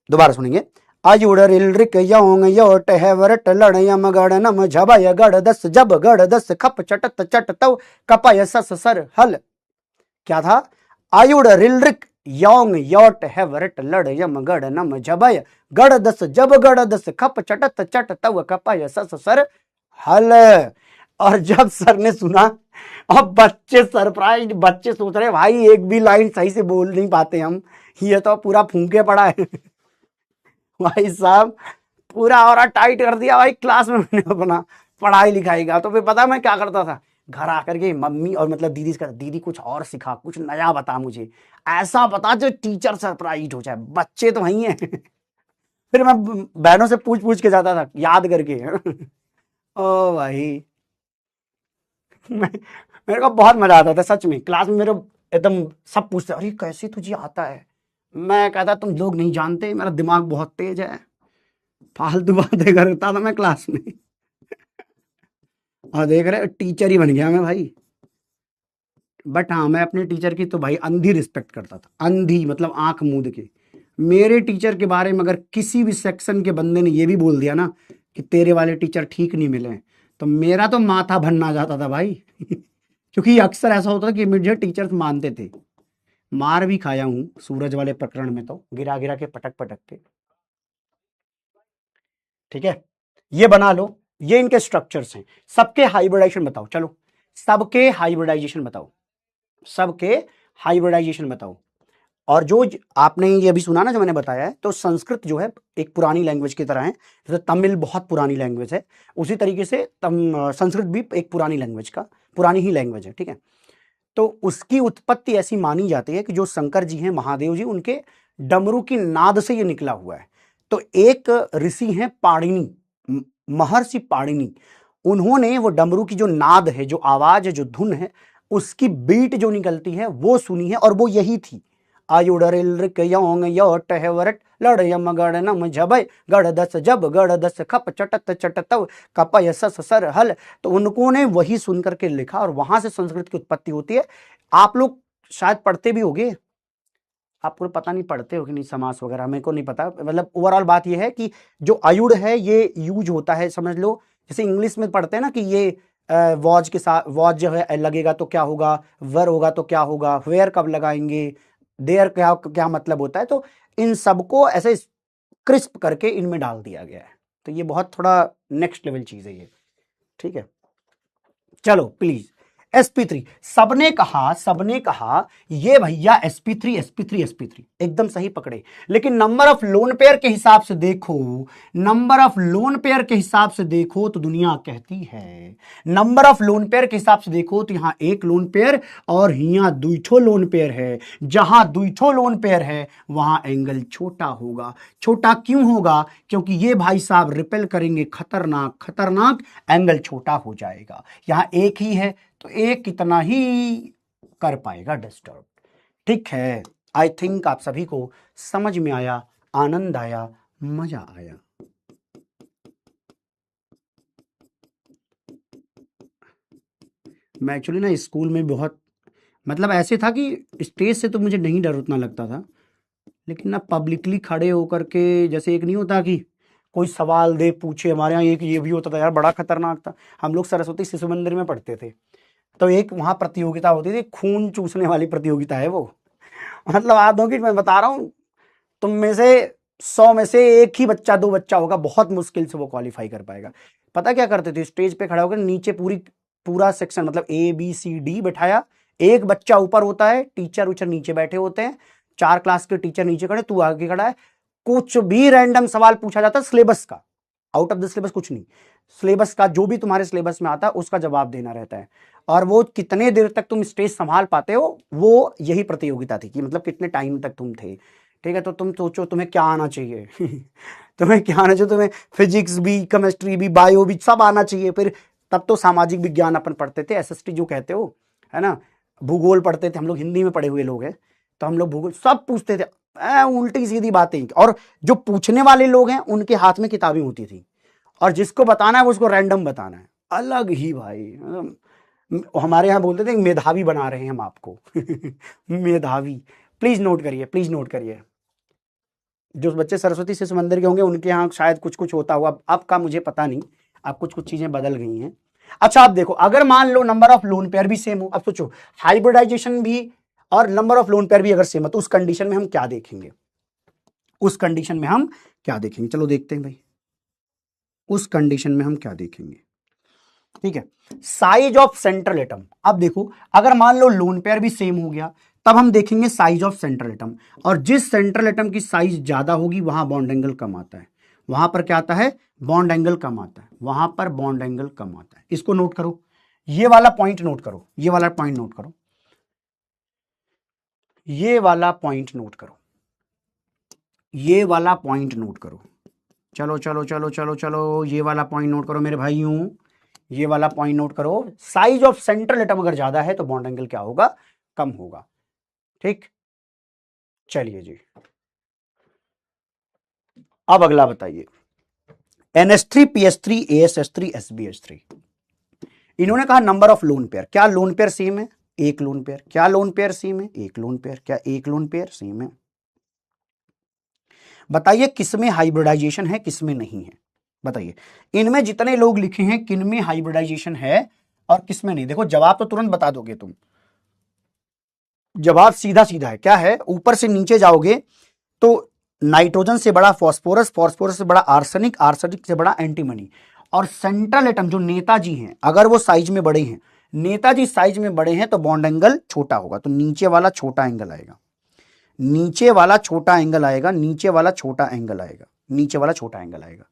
दोबारा सुनेंगे, आयुड़ रिलरिक यौंग योट है वरट लड़ यम गड़ नम झबय गड़ दस जब गड़ दस खप चटत चट तव कपय सस सर हल। क्या था? आयुड़ रिलरिक यौंग योट है वरट लड़ यम गड़ नम झबय गड़ दस जब गड़ दस खप चटत चट तव कपय सस सर हल। और जब सर ने सुना, अब बच्चे सरप्राइज, बच्चे सोच रहे भाई एक भी लाइन सही से बोल नहीं पाते हम, ये तो पूरा फूंके पड़ा है। भाई साहब पूरा और टाइट कर दिया भाई क्लास में मैंने अपना पढ़ाई लिखाई का। तो फिर पता मैं क्या करता था, घर आकर के मम्मी और मतलब दीदी से, दीदी कुछ और सिखा, कुछ नया बता, मुझे ऐसा बता जो टीचर सरप्राइज हो जाए, बच्चे तो वही हैं। फिर मैं बहनों से पूछ पूछ के जाता था याद करके। ओ भाई मेरे को बहुत मजा आता था सच में, क्लास में मेरे एकदम सब पूछते अरे कैसे तुझे आता है। मैं कहता तुम लोग नहीं जानते मेरा दिमाग बहुत तेज है, फालतू बातें करता था मैं क्लास में। और देख रहे टीचर ही बन गया मैं भाई। बट हाँ, मैं अपने टीचर की तो भाई अंधी रिस्पेक्ट करता था, अंधी मतलब आंख मूंद के। मेरे टीचर के बारे में अगर किसी भी सेक्शन के बंदे ने ये भी बोल दिया ना कि तेरे वाले टीचर ठीक नहीं मिले, तो मेरा तो माथा भन्ना जाता था भाई। क्योंकि अक्सर ऐसा होता था कि मुझे टीचर्स मानते थे। मार भी खाया हूं सूरज वाले प्रकरण में, तो गिरा गिरा के पटक पटक के। ठीक है, ये बना लो, ये इनके स्ट्रक्चर्स हैं। सबके हाइब्रिडाइजेशन बताओ, चलो सबके हाइब्रिडाइजेशन बताओ, सबके हाइब्रिडाइजेशन बताओ। और जो आपने ये अभी सुना ना जो मैंने बताया है, तो संस्कृत जो है एक पुरानी लैंग्वेज की तरह है, जैसे तमिल बहुत पुरानी लैंग्वेज है, उसी तरीके से संस्कृत भी एक पुरानी लैंग्वेज का पुरानी ही लैंग्वेज है। ठीक है, तो उसकी उत्पत्ति ऐसी मानी जाती है कि जो शंकर जी हैं, महादेव जी, उनके डमरू की नाद से ये निकला हुआ है। तो एक ऋषि हैं पाणिनि, महर्षि पाणिनि, उन्होंने वो डमरू की जो नाद है, जो आवाज है, जो धुन है, उसकी बीट जो निकलती है वो सुनी है, और वो यही थी। आयुडरिलरिक यौंग योट है वरट लड़ यम गड़ नम झबय गड़ दस जब गड़ दस खप चटत चट तव कपय सस सर हल। तो उनको ने वही सुन करके लिखा, और वहां से संस्कृत की उत्पत्ति होती है। आप लोग शायद पढ़ते भी होगे, आपको पता नहीं पढ़ते हो कि नहीं समास वगैरह, मेरे को नहीं पता। मतलब ओवरऑल बात यह है कि जो आयुड़ है ये यूज होता है, समझ लो जैसे इंग्लिश में पढ़ते हैं ना कि ये वॉज के साथ, वॉज जो है लगेगा तो क्या होगा, वर होगा तो क्या होगा, वेयर कब लगाएंगे, देयर क्या क्या मतलब होता है। तो इन सबको ऐसे क्रिस्प करके इनमें डाल दिया गया है। तो ये बहुत थोड़ा नेक्स्ट लेवल चीज है ये। ठीक है, चलो प्लीज sp3, सबने कहा ये भैया sp3 sp3 sp3 एकदम सही पकड़े। लेकिन नंबर ऑफ लोन पेयर के हिसाब से देखो, नंबर ऑफ लोन पेयर के हिसाब से देखो तो दुनिया कहती है, नंबर ऑफ लोन पेयर के हिसाब से देखो तो यहां एक लोन पेयर और यहां दुइठो लोन पेयर है। जहां दुइठो लोन पेयर है वहां एंगल छोटा होगा। छोटा क्यों होगा? क्योंकि ये भाई साहब रिपेल करेंगे, खतरनाक खतरनाक, एंगल छोटा हो जाएगा। यहां एक ही है तो एक कितना ही कर पाएगा डिस्टर्ब। ठीक है, आई थिंक आप सभी को समझ में आया, आनंद आया, मजा आया। मैं एक्चुअली ना स्कूल में बहुत, मतलब ऐसे था कि स्टेज से तो मुझे नहीं डर उतना लगता था, लेकिन ना पब्लिकली खड़े होकर के, जैसे एक नहीं होता कि कोई सवाल दे पूछे, हमारे यहाँ एक ये भी होता था यार, बड़ा खतरनाक था। हम लोग सरस्वती शिशु मंदिर में पढ़ते थे, तो एक वहां प्रतियोगिता होती थी, खून चूसने वाली प्रतियोगिता है वो। मतलब आप कि मैं बता रहा हूं, तुम में से 100 में से एक ही बच्चा, दो बच्चा होगा, बहुत मुश्किल से वो क्वालिफाई कर पाएगा। पता क्या करते थे, स्टेज पे खड़ा होकर नीचे पूरा सेक्शन मतलब ABCD बैठाया, एक बच्चा ऊपर होता है, टीचर उचर नीचे बैठे होते हैं, 4 क्लास के टीचर नीचे खड़े, तू आगे खड़ा है। कुछ भी रैंडम सवाल पूछा जाता है सिलेबस का, आउट ऑफ द सिलेबस कुछ नहीं, सिलेबस का जो भी तुम्हारे सिलेबस में आता है उसका जवाब देना रहता है। और वो कितने देर तक तुम स्टेज संभाल पाते हो, वो यही प्रतियोगिता थी कि मतलब कितने टाइम तक तुम थे। ठीक है, तो तुम सोचो तुम्हें क्या आना चाहिए। तुम्हें क्या आना चाहिए, तुम्हें फिजिक्स भी, केमिस्ट्री भी, बायो भी, सब आना चाहिए। फिर तब तो सामाजिक विज्ञान अपन पढ़ते थे, SST जो कहते हो, है ना, भूगोल पढ़ते थे हम लोग, हिंदी में पढ़े हुए लोग हैं, तो हम लोग भूगोल सब पूछते थे, उल्टी सीधी बातें। और जो पूछने वाले लोग हैं उनके हाथ में किताबें होती थी, और जिसको बताना है वो उसको रैंडम बताना है, अलग ही भाई। हमारे यहाँ बोलते थे मेधावी बना रहे हैं हम आपको। मेधावी, प्लीज नोट करिए, प्लीज नोट करिए। जो बच्चे सरस्वती शिशु मंदिर के होंगे उनके यहाँ शायद कुछ कुछ होता हुआ, अब का मुझे पता नहीं, अब कुछ कुछ चीजें बदल गई हैं। अच्छा आप देखो, अगर मान लो नंबर ऑफ लोन पेयर भी सेम हो, अब सोचो हाइब्रिडाइजेशन भी और नंबर ऑफ लोन पेयर भी अगर सेम हो, तो उस कंडीशन में हम क्या देखेंगे, उस कंडीशन में हम क्या देखेंगे, चलो देखते हैं भाई, उस कंडीशन में हम क्या देखेंगे। ठीक है, साइज ऑफ सेंट्रल एटम। अब देखो अगर मान लो लोन पेयर भी सेम हो गया, तब हम देखेंगे साइज ऑफ सेंट्रल एटम, और जिस सेंट्रल एटम की साइज ज्यादा होगी वहां बॉन्ड एंगल कम आता है, वहां पर क्या आता है, बॉन्ड एंगल कम आता है, वहां पर बॉन्ड एंगल कम आता है। इसको नोट करो, ये वाला पॉइंट नोट करो, ये वाला पॉइंट नोट करो, ये वाला पॉइंट नोट करो, ये वाला पॉइंट नोट करो। चलो चलो चलो चलो चलो, ये वाला पॉइंट नोट करो मेरे भाइयों, ये वाला पॉइंट नोट करो। साइज ऑफ सेंट्रल एटम अगर ज्यादा है तो बॉन्ड एंगल क्या होगा, कम होगा। ठीक, चलिए जी, अब अगला बताइए, NH3 ASH3 SbH3। इन्होंने कहा नंबर ऑफ लोन पेयर, क्या लोन पेयर सेम है, एक लोन पेयर, क्या लोन पेयर सेम है, एक लोन पेयर, क्या एक लोन पेयर सेम है। बताइए किसमें हाइब्रिडाइजेशन है, किसमें नहीं है, बताइए इनमें जितने लोग लिखे हैं किनमें हाइब्रिडाइजेशन है और किसमें नहीं। देखो जवाब तो तुरंत बता दोगे तुम, जवाब सीधा सीधा है, क्या है, ऊपर से नीचे जाओगे तो नाइट्रोजन से बड़ा फॉस्फोरस, फॉस्फोरस से बड़ा आर्सेनिक, आर्सेनिक से बड़ा एंटीमनी, और सेंट्रल एटम जो नेताजी हैं अगर वो साइज में बड़े हैं, नेताजी साइज में बड़े हैं तो बॉन्ड एंगल छोटा होगा, तो नीचे वाला छोटा एंगल आएगा, नीचे वाला छोटा एंगल आएगा, नीचे वाला छोटा एंगल आएगा, नीचे वाला छोटा एंगल आएगा।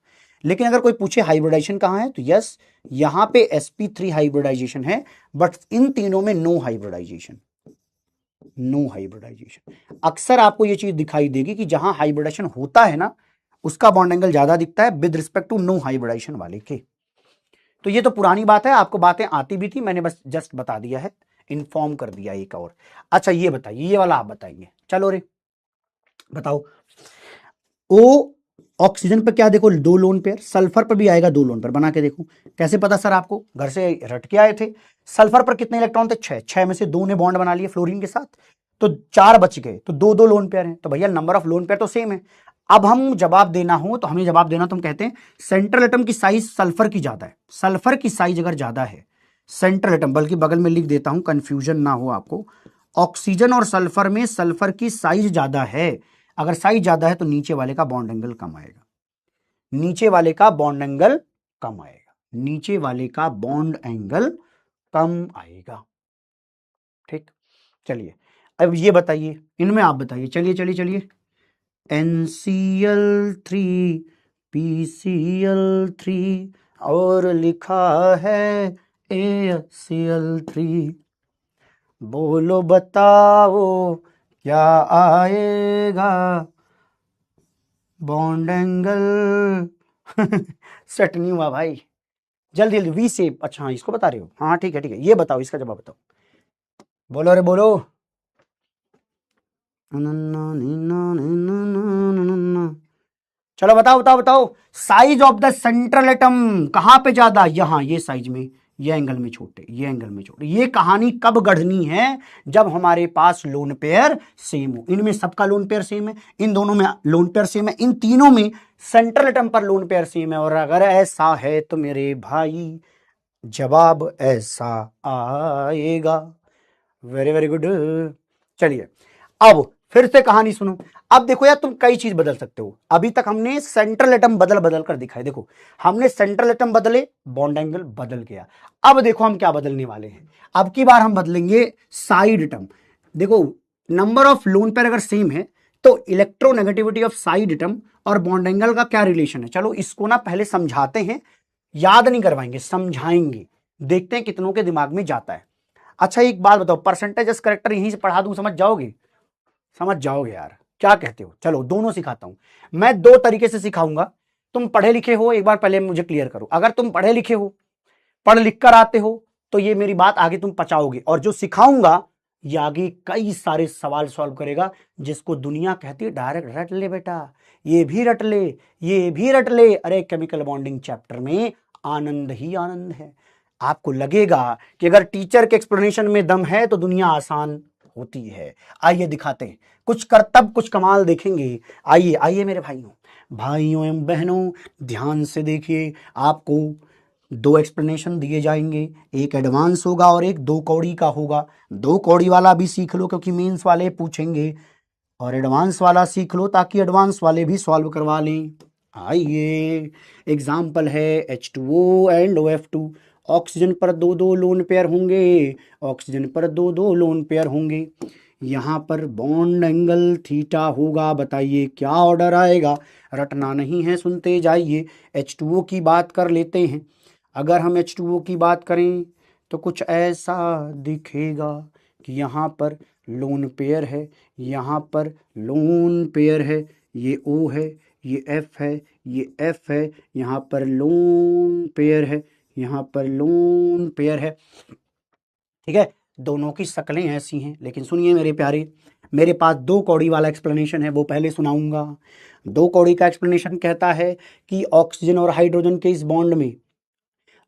लेकिन अगर कोई पूछे हाइब्रिडाइजेशन कहां है, तो यस यहां पे sp3 हाइब्रिडाइजेशन है, बट इन तीनों में नो हाइब्रिडाइजेशन, नो हाइब्रिडाइजेशन। अक्सर आपको यह चीज दिखाई देगी कि जहां हाइब्रिडाइजेशन होता है ना उसका बॉन्ड एंगल ज्यादा दिखता है with respect to no hybridisation वाले के। तो ये तो पुरानी बात है, आपको बातें आती भी थी, मैंने बस जस्ट बता दिया है, इन्फॉर्म कर दिया एक और। अच्छा ये बताइए, ये वाला आप बताइए, चलो रे बताओ। ओ ऑक्सीजन पर क्या देखो, दो लोन पेयर, सल्फर पर भी आएगा दो लोन पेयर, बना के देखो। कैसे पता सर, आपको घर से रट के आए थे। सल्फर पर कितने इलेक्ट्रॉन थे, छह, छह में से दो ने बॉन्ड बना लिए फ्लोरीन के साथ, तो चार बच गए, तो दो दो लोन पेयर हैं, तो भैया नंबर ऑफ लोन पेयर तो सेम है। अब हम जवाब देना हो तो हमें जवाब देना, तुम कहते हैं सेंट्रल एटम की साइज सल्फर की ज्यादा है, सल्फर की साइज अगर ज्यादा है, सेंट्रल एटम, बल्कि बगल में लिख देता हूं कंफ्यूजन ना हो आपको, ऑक्सीजन और सल्फर में सल्फर की साइज ज्यादा है, अगर साइज ज्यादा है तो नीचे वाले का बॉन्ड एंगल कम आएगा, नीचे वाले का बॉन्ड एंगल कम आएगा, नीचे वाले का बॉन्ड एंगल कम आएगा। ठीक, चलिए अब ये बताइए, इनमें आप बताइए, चलिए चलिए चलिए, NCl3 PCl3 और लिखा है ACl3, बोलो बताओ क्या आएगा बॉन्ड एंगल। सेट नहीं हुआ भाई, जल्दी जल्दी, वी शेप, अच्छा हाँ इसको बता रहे हो, हाँ ठीक है ठीक है, ये बताओ इसका जवाब बताओ, बोलो रे बोलो। चलो बताओ बताओ बताओ, size of the central atom कहां पे ज्यादा, यहां ये साइज में, ये एंगल में छोटे, ये एंगल में छोटे। ये कहानी कब गढ़नी है, जब हमारे पास लोन पेयर सेम हो। इनमें सबका लोन पेयर सेम है, इन दोनों में लोन पेयर सेम है, इन तीनों में सेंट्रल एटम पर लोन पेयर सेम है, और अगर ऐसा है तो मेरे भाई जवाब ऐसा आएगा। Very very good. चलिए अब फिर से कहानी सुनो। अब देखो यार, तुम कई चीज बदल सकते हो, अभी तक हमने सेंट्रल एटम बदल बदल कर दिखाए, देखो हमने सेंट्रल एटम बदले, बॉन्ड एंगल बदल गया। अब देखो हम क्या बदलने वाले हैं, अब की बार हम बदलेंगे साइड एटम। देखो नंबर ऑफ लोन पेयर अगर सेम है तो इलेक्ट्रोनेगेटिविटी ऑफ साइड एटम और बॉन्ड एंगल का क्या रिलेशन है। चलो इसको ना पहले समझाते हैं, याद नहीं करवाएंगे, समझाएंगे, देखते हैं कितनों के दिमाग में जाता है। अच्छा एक बात बताओ, परसेंटेज करेक्टर यहीं से पढ़ा दूं, समझ जाओगे, समझ जाओगे यार, क्या कहते हो। चलो दोनों सिखाता हूं मैं, दो तरीके से सिखाऊंगा। तुम पढ़े लिखे हो, एक बार पहले मुझे क्लियर करो, अगर तुम पढ़े लिखे हो, पढ़ लिख कर आते हो, तो ये मेरी बात आगे तुम पचाओगे, और जो सिखाऊंगा ये आगे कई सारे सवाल सॉल्व करेगा, जिसको दुनिया कहती है डायरेक्ट रट ले बेटा, ये भी रट ले, ये भी रट ले। अरे केमिकल बॉन्डिंग चैप्टर में आनंद ही आनंद है। आपको लगेगा कि अगर टीचर के एक्सप्लेनेशन में दम है तो दुनिया आसान होती है। आइए दिखाते हैं, कुछ करतब कुछ कमाल देखेंगे। आइए आइए मेरे भाइयों भाइयों एवं बहनों, ध्यान से देखिए। आपको दो एक्सप्लेनेशन दिए जाएंगे, एक एडवांस होगा और एक दो कौड़ी का होगा। दो कौड़ी वाला भी सीख लो क्योंकि मेंस वाले पूछेंगे, और एडवांस वाला सीख लो ताकि एडवांस वाले भी सॉल्व करवा लें। आइए, एग्जाम्पल है H2O एंड OF2। ऑक्सीजन पर दो दो लोन पेयर होंगे, ऑक्सीजन पर दो दो लोन पेयर होंगे। यहाँ पर बॉन्ड एंगल थीटा होगा। बताइए क्या ऑर्डर आएगा, रटना नहीं है, सुनते जाइए। H2O की बात कर लेते हैं। अगर हम H2O की बात करें तो कुछ ऐसा दिखेगा कि यहाँ पर लोन पेयर है, यहाँ पर लोन पेयर है, ये O है, ये F है, ये F है, यहाँ पर लोन पेयर है, यहाँ पर लोन पेयर है। ठीक है, दोनों की शक्लें ऐसी हैं, लेकिन सुनिए मेरे प्यारे, मेरे पास दो कौड़ी वाला एक्सप्लेनेशन है, वो पहले सुनाऊंगा। दो कौड़ी का एक्सप्लेनेशन कहता है कि ऑक्सीजन और हाइड्रोजन के इस बॉन्ड में,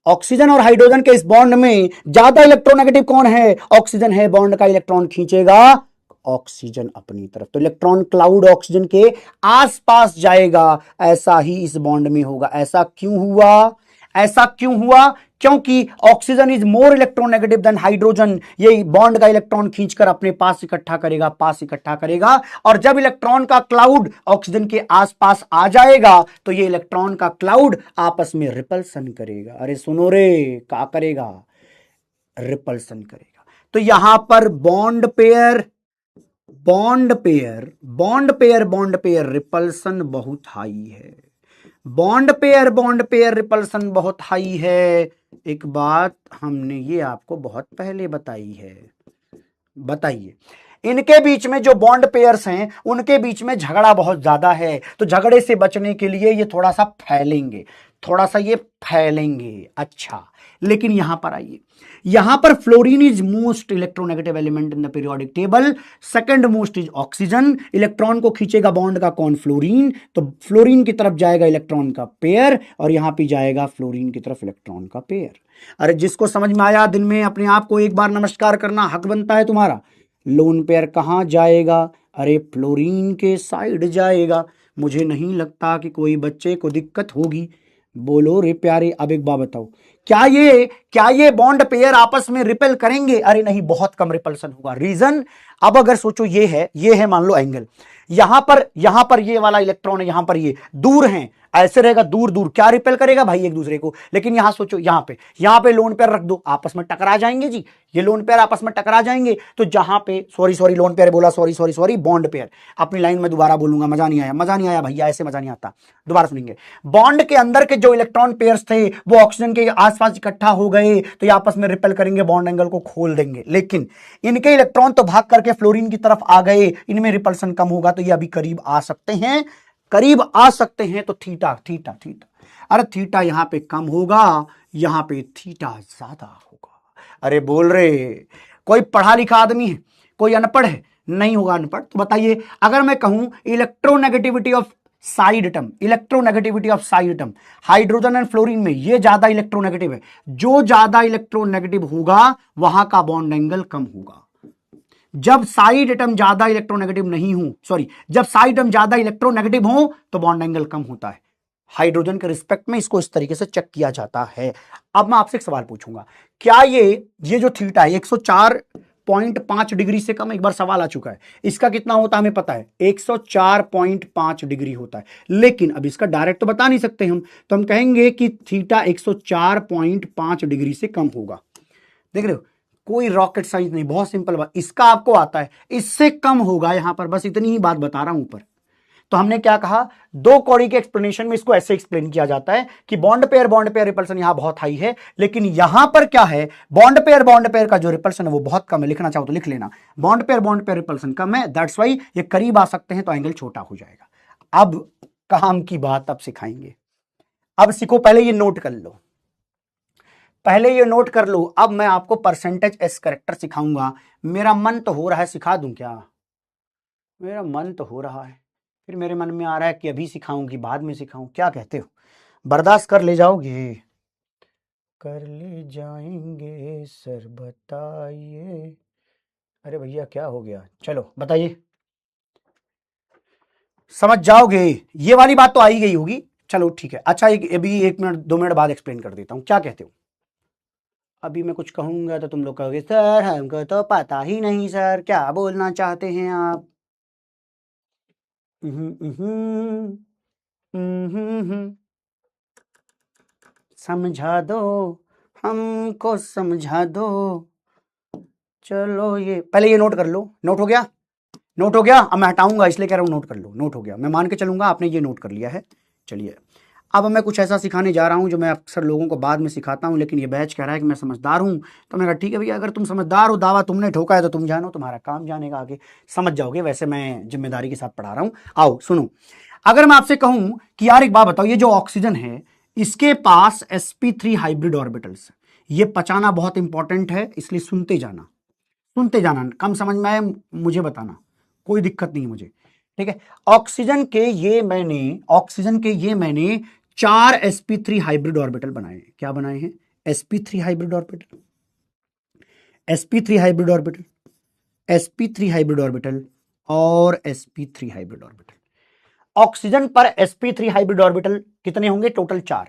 ऑक्सीजन और हाइड्रोजन के इस बॉन्ड में ज्यादा इलेक्ट्रोनेगेटिव कौन है? ऑक्सीजन है। बॉन्ड का इलेक्ट्रॉन खींचेगा ऑक्सीजन अपनी तरफ, तो इलेक्ट्रॉन क्लाउड ऑक्सीजन के आसपास जाएगा। ऐसा ही इस बॉन्ड में होगा। ऐसा क्यों हुआ? ऐसा क्यों हुआ? क्योंकि oxygen is more electronegative than hydrogen. ये बॉन्ड का इलेक्ट्रॉन खींचकर अपने पास इकट्ठा करेगा, पास इकट्ठा करेगा, और जब इलेक्ट्रॉन का क्लाउड ऑक्सीजन के आसपास आ जाएगा तो ये इलेक्ट्रॉन का क्लाउड आपस में रिपल्सन करेगा। अरे सुनो रे, क्या करेगा? रिपल्सन करेगा। तो यहां पर bond pair, bond pair, bond pair, bond pair repulsion बहुत हाई है। Bond pair, bond pair repulsion बहुत हाई है। एक बात हमने ये आपको बहुत पहले बताई है। बताइए, इनके बीच में जो बॉन्ड पेयर्स हैं उनके बीच में झगड़ा बहुत ज्यादा है, तो झगड़े से बचने के लिए ये थोड़ा सा फैलेंगे, थोड़ा सा ये फैलेंगे। अच्छा, लेकिन यहां पर आइए, यहां पर fluorine is most electronegative element in the periodic table, second most is oxygen. Electron को खींचेगा बॉन्ड का कौन? फ्लोरीन। तो फ्लोरीन की तरफ जाएगा इलेक्ट्रॉन का पेयर, और यहां पे जाएगा फ्लोरीन की तरफ इलेक्ट्रॉन का पेयर। अरे जिसको समझ में आया, दिन में अपने आप को एक बार नमस्कार करना हक बनता है तुम्हारा। लोन पेयर कहां जाएगा? अरे फ्लोरीन के साइड जाएगा। मुझे नहीं लगता कि कोई बच्चे को दिक्कत होगी। बोलो रे प्यारे, अब एक बात बताओ, क्या ये बॉन्ड पेयर आपस में रिपेल करेंगे? अरे नहीं, बहुत कम रिपल्सन होगा। रीजन, अब अगर सोचो ये है मान लो एंगल, यहां पर ये वाला इलेक्ट्रॉन है, यहां पर ये दूर हैं, ऐसे रहेगा दूर दूर, क्या रिपेल करेगा भाई? एक दूसरे को। लेकिन यहां सोचो, यहां पे लोन पेयर रख दो, आपस में टकरा जाएंगे जी, ये लोन पेयर आपस में टकरा जाएंगे। तो जहां पे, सॉरी लोन पेयर बोला, सॉरी बॉन्ड पेयर, अपनी लाइन में दोबारा बोलूंगा, मजा नहीं आया भैया, ऐसे मजा नहीं आता, दोबारा सुनेंगे। बॉन्ड के अंदर के जो इलेक्ट्रॉन पेयर्स थे वो ऑक्सीजन के आसपास इकट्ठा हो गए, तो ये आपस में रिपेल करेंगे, बॉन्ड एंगल को खोल देंगे। लेकिन इनके इलेक्ट्रॉन तो भाग करके फ्लोरीन की तरफ आ गए, इनमें रिपल्सन कम होगा, तो ये अभी करीब आ सकते हैं, करीब आ सकते हैं। तो थीटा थीटा थीटा, अरे थीटा यहां पे कम होगा, यहां पे थीटा ज्यादा होगा। अरे बोल रहे, कोई पढ़ा लिखा आदमी है, कोई अनपढ़ है? नहीं होगा अनपढ़। तो बताइए, अगर मैं कहूं electronegativity of side atom, electronegativity of side atom, hydrogen and fluorine में ये ज्यादा इलेक्ट्रोनेगेटिव है, जो ज्यादा इलेक्ट्रोनेगेटिव होगा वहां का बॉन्ड एंगल कम होगा। जब साइड एटम ज्यादा इलेक्ट्रोनेगेटिव नहीं हो, सॉरी, जब साइड एटम ज्यादा इलेक्ट्रोनेगेटिव हो तो बॉन्ड एंगल कम होता है। हाइड्रोजन के रिस्पेक्ट में इसको इस तरीके से चेक किया जाता है। अब मैं आपसे एक सवाल पूछूंगा, क्या ये जो थीटा है 104.5 डिग्री से कम, एक बार सवाल आ चुका है, इसका कितना होता है हमें पता है, 104.5 डिग्री होता है। लेकिन अब इसका डायरेक्ट तो बता नहीं सकते हम, तो हम कहेंगे कि थीटा 104.5 डिग्री से कम होगा। देख रहे हो, कोई रॉकेट साइंस नहीं, बहुत सिंपल बात, इसका आपको आता है, इससे कम होगा यहां पर, बस इतनी ही बात बता रहा हूं ऊपर। तो हमने क्या कहा, दो कौड़ी के एक्सप्लेनेशन में इसको ऐसे एक्सप्लेन किया जाता है कि बॉन्ड पेयर रिपल्सन यहां बहुत हाई है, लेकिन यहां पर क्या है, बॉन्ड पेयर का जो रिपल्सन है वो बहुत कम है। लिखना चाहो तो लिख लेना, बॉन्ड पेयर रिपल्सन कम है, दैट्स वाई ये करीब आ सकते हैं, तो एंगल छोटा हो जाएगा। अब काम की बात अब सिखाएंगे, अब सीखो, पहले ये नोट कर लो, पहले ये नोट कर लो। अब मैं आपको परसेंटेज एस करेक्टर सिखाऊंगा। मेरा मन तो हो रहा है, सिखा दूं क्या? मेरा मन तो हो रहा है, फिर मेरे मन में आ रहा है कि अभी सिखाऊं कि बाद में सिखाऊं, क्या कहते हो? बर्दाश्त कर ले जाओगे? कर ले जाएंगे सर, बताइए अरे भैया क्या हो गया, चलो बताइए, समझ जाओगे, ये वाली बात तो आ ही गई होगी। चलो ठीक है, अच्छा एक अभी 1 मिनट 2 मिनट बाद एक्सप्लेन कर देता हूं, क्या कहते हो। अभी मैं कुछ कहूंगा तो तुम लोग कहोगे सर हमको तो पता ही नहीं, सर क्या बोलना चाहते हैं आप। उहुं, उहुं, उहुं, समझा दो, हमको समझा दो, चलो ये पहले ये नोट कर लो, नोट हो गया, नोट हो गया। अब मैं हटाऊंगा इसलिए कह रहा हूं नोट कर लो, नोट हो गया, मैं मान के चलूंगा आपने ये नोट कर लिया है। चलिए अब मैं कुछ ऐसा सिखाने जा रहा हूं जो मैं अक्सर लोगों को बाद में सिखाता हूं, लेकिन ये बैच कह रहा है कि मैं समझदार हूं, तो मैंने कहा ठीक है भैया, अगर तुम समझदार हो, दावा तुमने ठोका है तो तुम जानो, तुम्हारा काम जानेगा, आगे समझ जाओगे, वैसे मैं जिम्मेदारी के साथ पढ़ा रहा हूं। आओ सुनो, अगर मैं आपसे कहूं कि यार एक बात बताओ, ये जो ऑक्सीजन है इसके पास sp3 हाइब्रिड ऑर्बिटल्स, ये पचाना बहुत इंपॉर्टेंट है, इसलिए सुनते जाना, सुनते जाना, कम समझ में आए मुझे बताना, कोई दिक्कत नहीं है मुझे, ठीक है। ऑक्सीजन के ये मैंने 4 sp3 हाइब्रिड ऑर्बिटल बनाए हैं। क्या बनाए हैं? sp3 hybrid orbital, sp3 hybrid orbital, sp3 hybrid orbital और sp3 हाइब्रिड ऑर्बिटल। ऑक्सीजन पर sp3 हाइब्रिड ऑर्बिटल कितने होंगे? टोटल 4।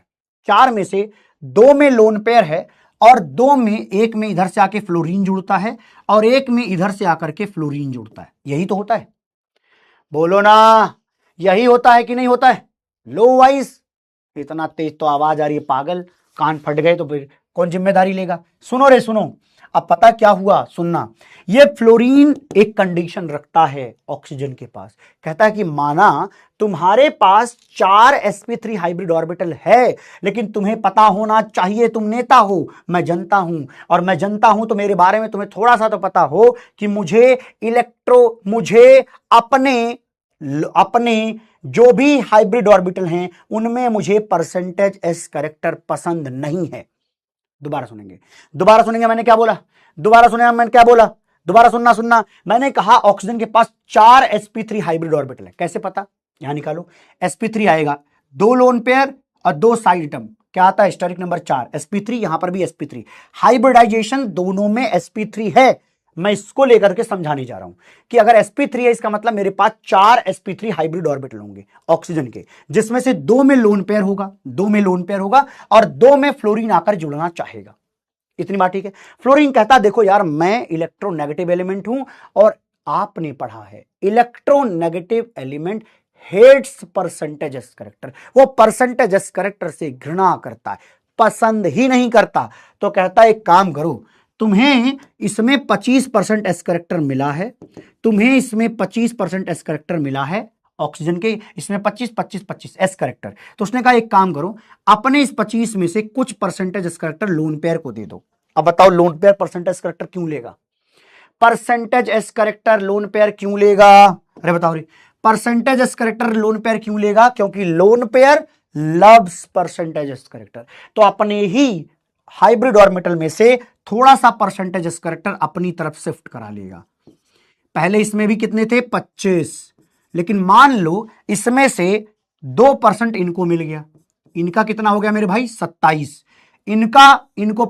4 में से 2 में लोन पेयर है और 2 में, एक में इधर से आके फ्लोरीन जुड़ता है और एक में इधर से आकर के फ्लोरीन जुड़ता है। यही तो होता है, बोलो ना, यही होता है कि नहीं होता है? लो वाइस, इतना तेज तो आवाज आ रही है पागल, कान फट गए तो फिर कौन जिम्मेदारी लेगा। सुनो रे सुनो, अब पता क्या हुआ, सुनना, ये फ्लोरीन एक कंडीशन रखता है ऑक्सीजन के पास, कहता है कि माना तुम्हारे पास 4 sp3 हाइब्रिड ऑर्बिटल है, लेकिन तुम्हें पता होना चाहिए, तुम नेता हो, मैं जनता हूं, और मैं जनता हूं तो मेरे बारे में तुम्हें थोड़ा सा तो पता हो कि मुझे अपने अपने जो भी हाइब्रिड ऑर्बिटल हैं उनमें मुझे परसेंटेज एस करेक्टर पसंद नहीं है। दोबारा सुनेंगे, दोबारा सुनेंगे, मैंने क्या बोला, दोबारा सुनेंगे मैंने क्या बोला, दोबारा सुनना सुनना, मैंने कहा ऑक्सीजन के पास 4 sp3 हाइब्रिड ऑर्बिटल है। कैसे पता? यहां निकालो, sp3 आएगा, 2 लोन पेयर और 2 साइड एटम, क्या आता है? स्टेरिक नंबर 4 sp3, यहां पर भी sp3, हाइब्रिडाइजेशन दोनों में sp3 है। मैं इसको लेकर के समझाने जा रहा हूं कि अगर sp3 है इसका मतलब मेरे पास 4 sp3 हाइब्रिड ऑर्बिटल होंगे ऑक्सीजन के, जिसमें से 2 में लोन पेयर होगा, 2 में लोन पेयर होगा और 2 में फ्लोरीन आकर जुड़ना चाहेगा। इतनी बात ठीक है। फ्लोरीन कहता देखो यार मैं इलेक्ट्रोनेगेटिव एलिमेंट हूं और आपने पढ़ा है electronegative element hates percentages character, वो परसेंटेजेस करेक्टर से घृणा करता है, पसंद ही नहीं करता। तो कहता है एक काम करो, तुम्हें इसमें 25% एस करेक्टर मिला है, तुम्हें इसमें 25% एस करेक्टर मिला है, ऑक्सीजन के इसमें 25 25 25 एस करेक्टर, तो उसने कहा एक काम करो, अपने इस 25 में से कुछ percentage S character lone pair को दे दो। अब बताओ लोन पेयर परसेंटेज करेक्टर क्यों लेगा? Percentage S character lone pair क्यों लेगा? अरे बताओ रे, percentage S character lone pair क्यों लेगा? क्योंकि lone pair loves percentage S character, तो अपने ही हाइब्रिड ऑर्बिटल में से थोड़ा सा परसेंटेज एस करेक्टर अपनी तरफ शिफ्ट करा लेगा। पहले इसमें भी कितने थे? 25, लेकिन मान लो इसमें से 2% इनको मिल गया, इनका कितना हो गया मेरे भाई? 27, इनको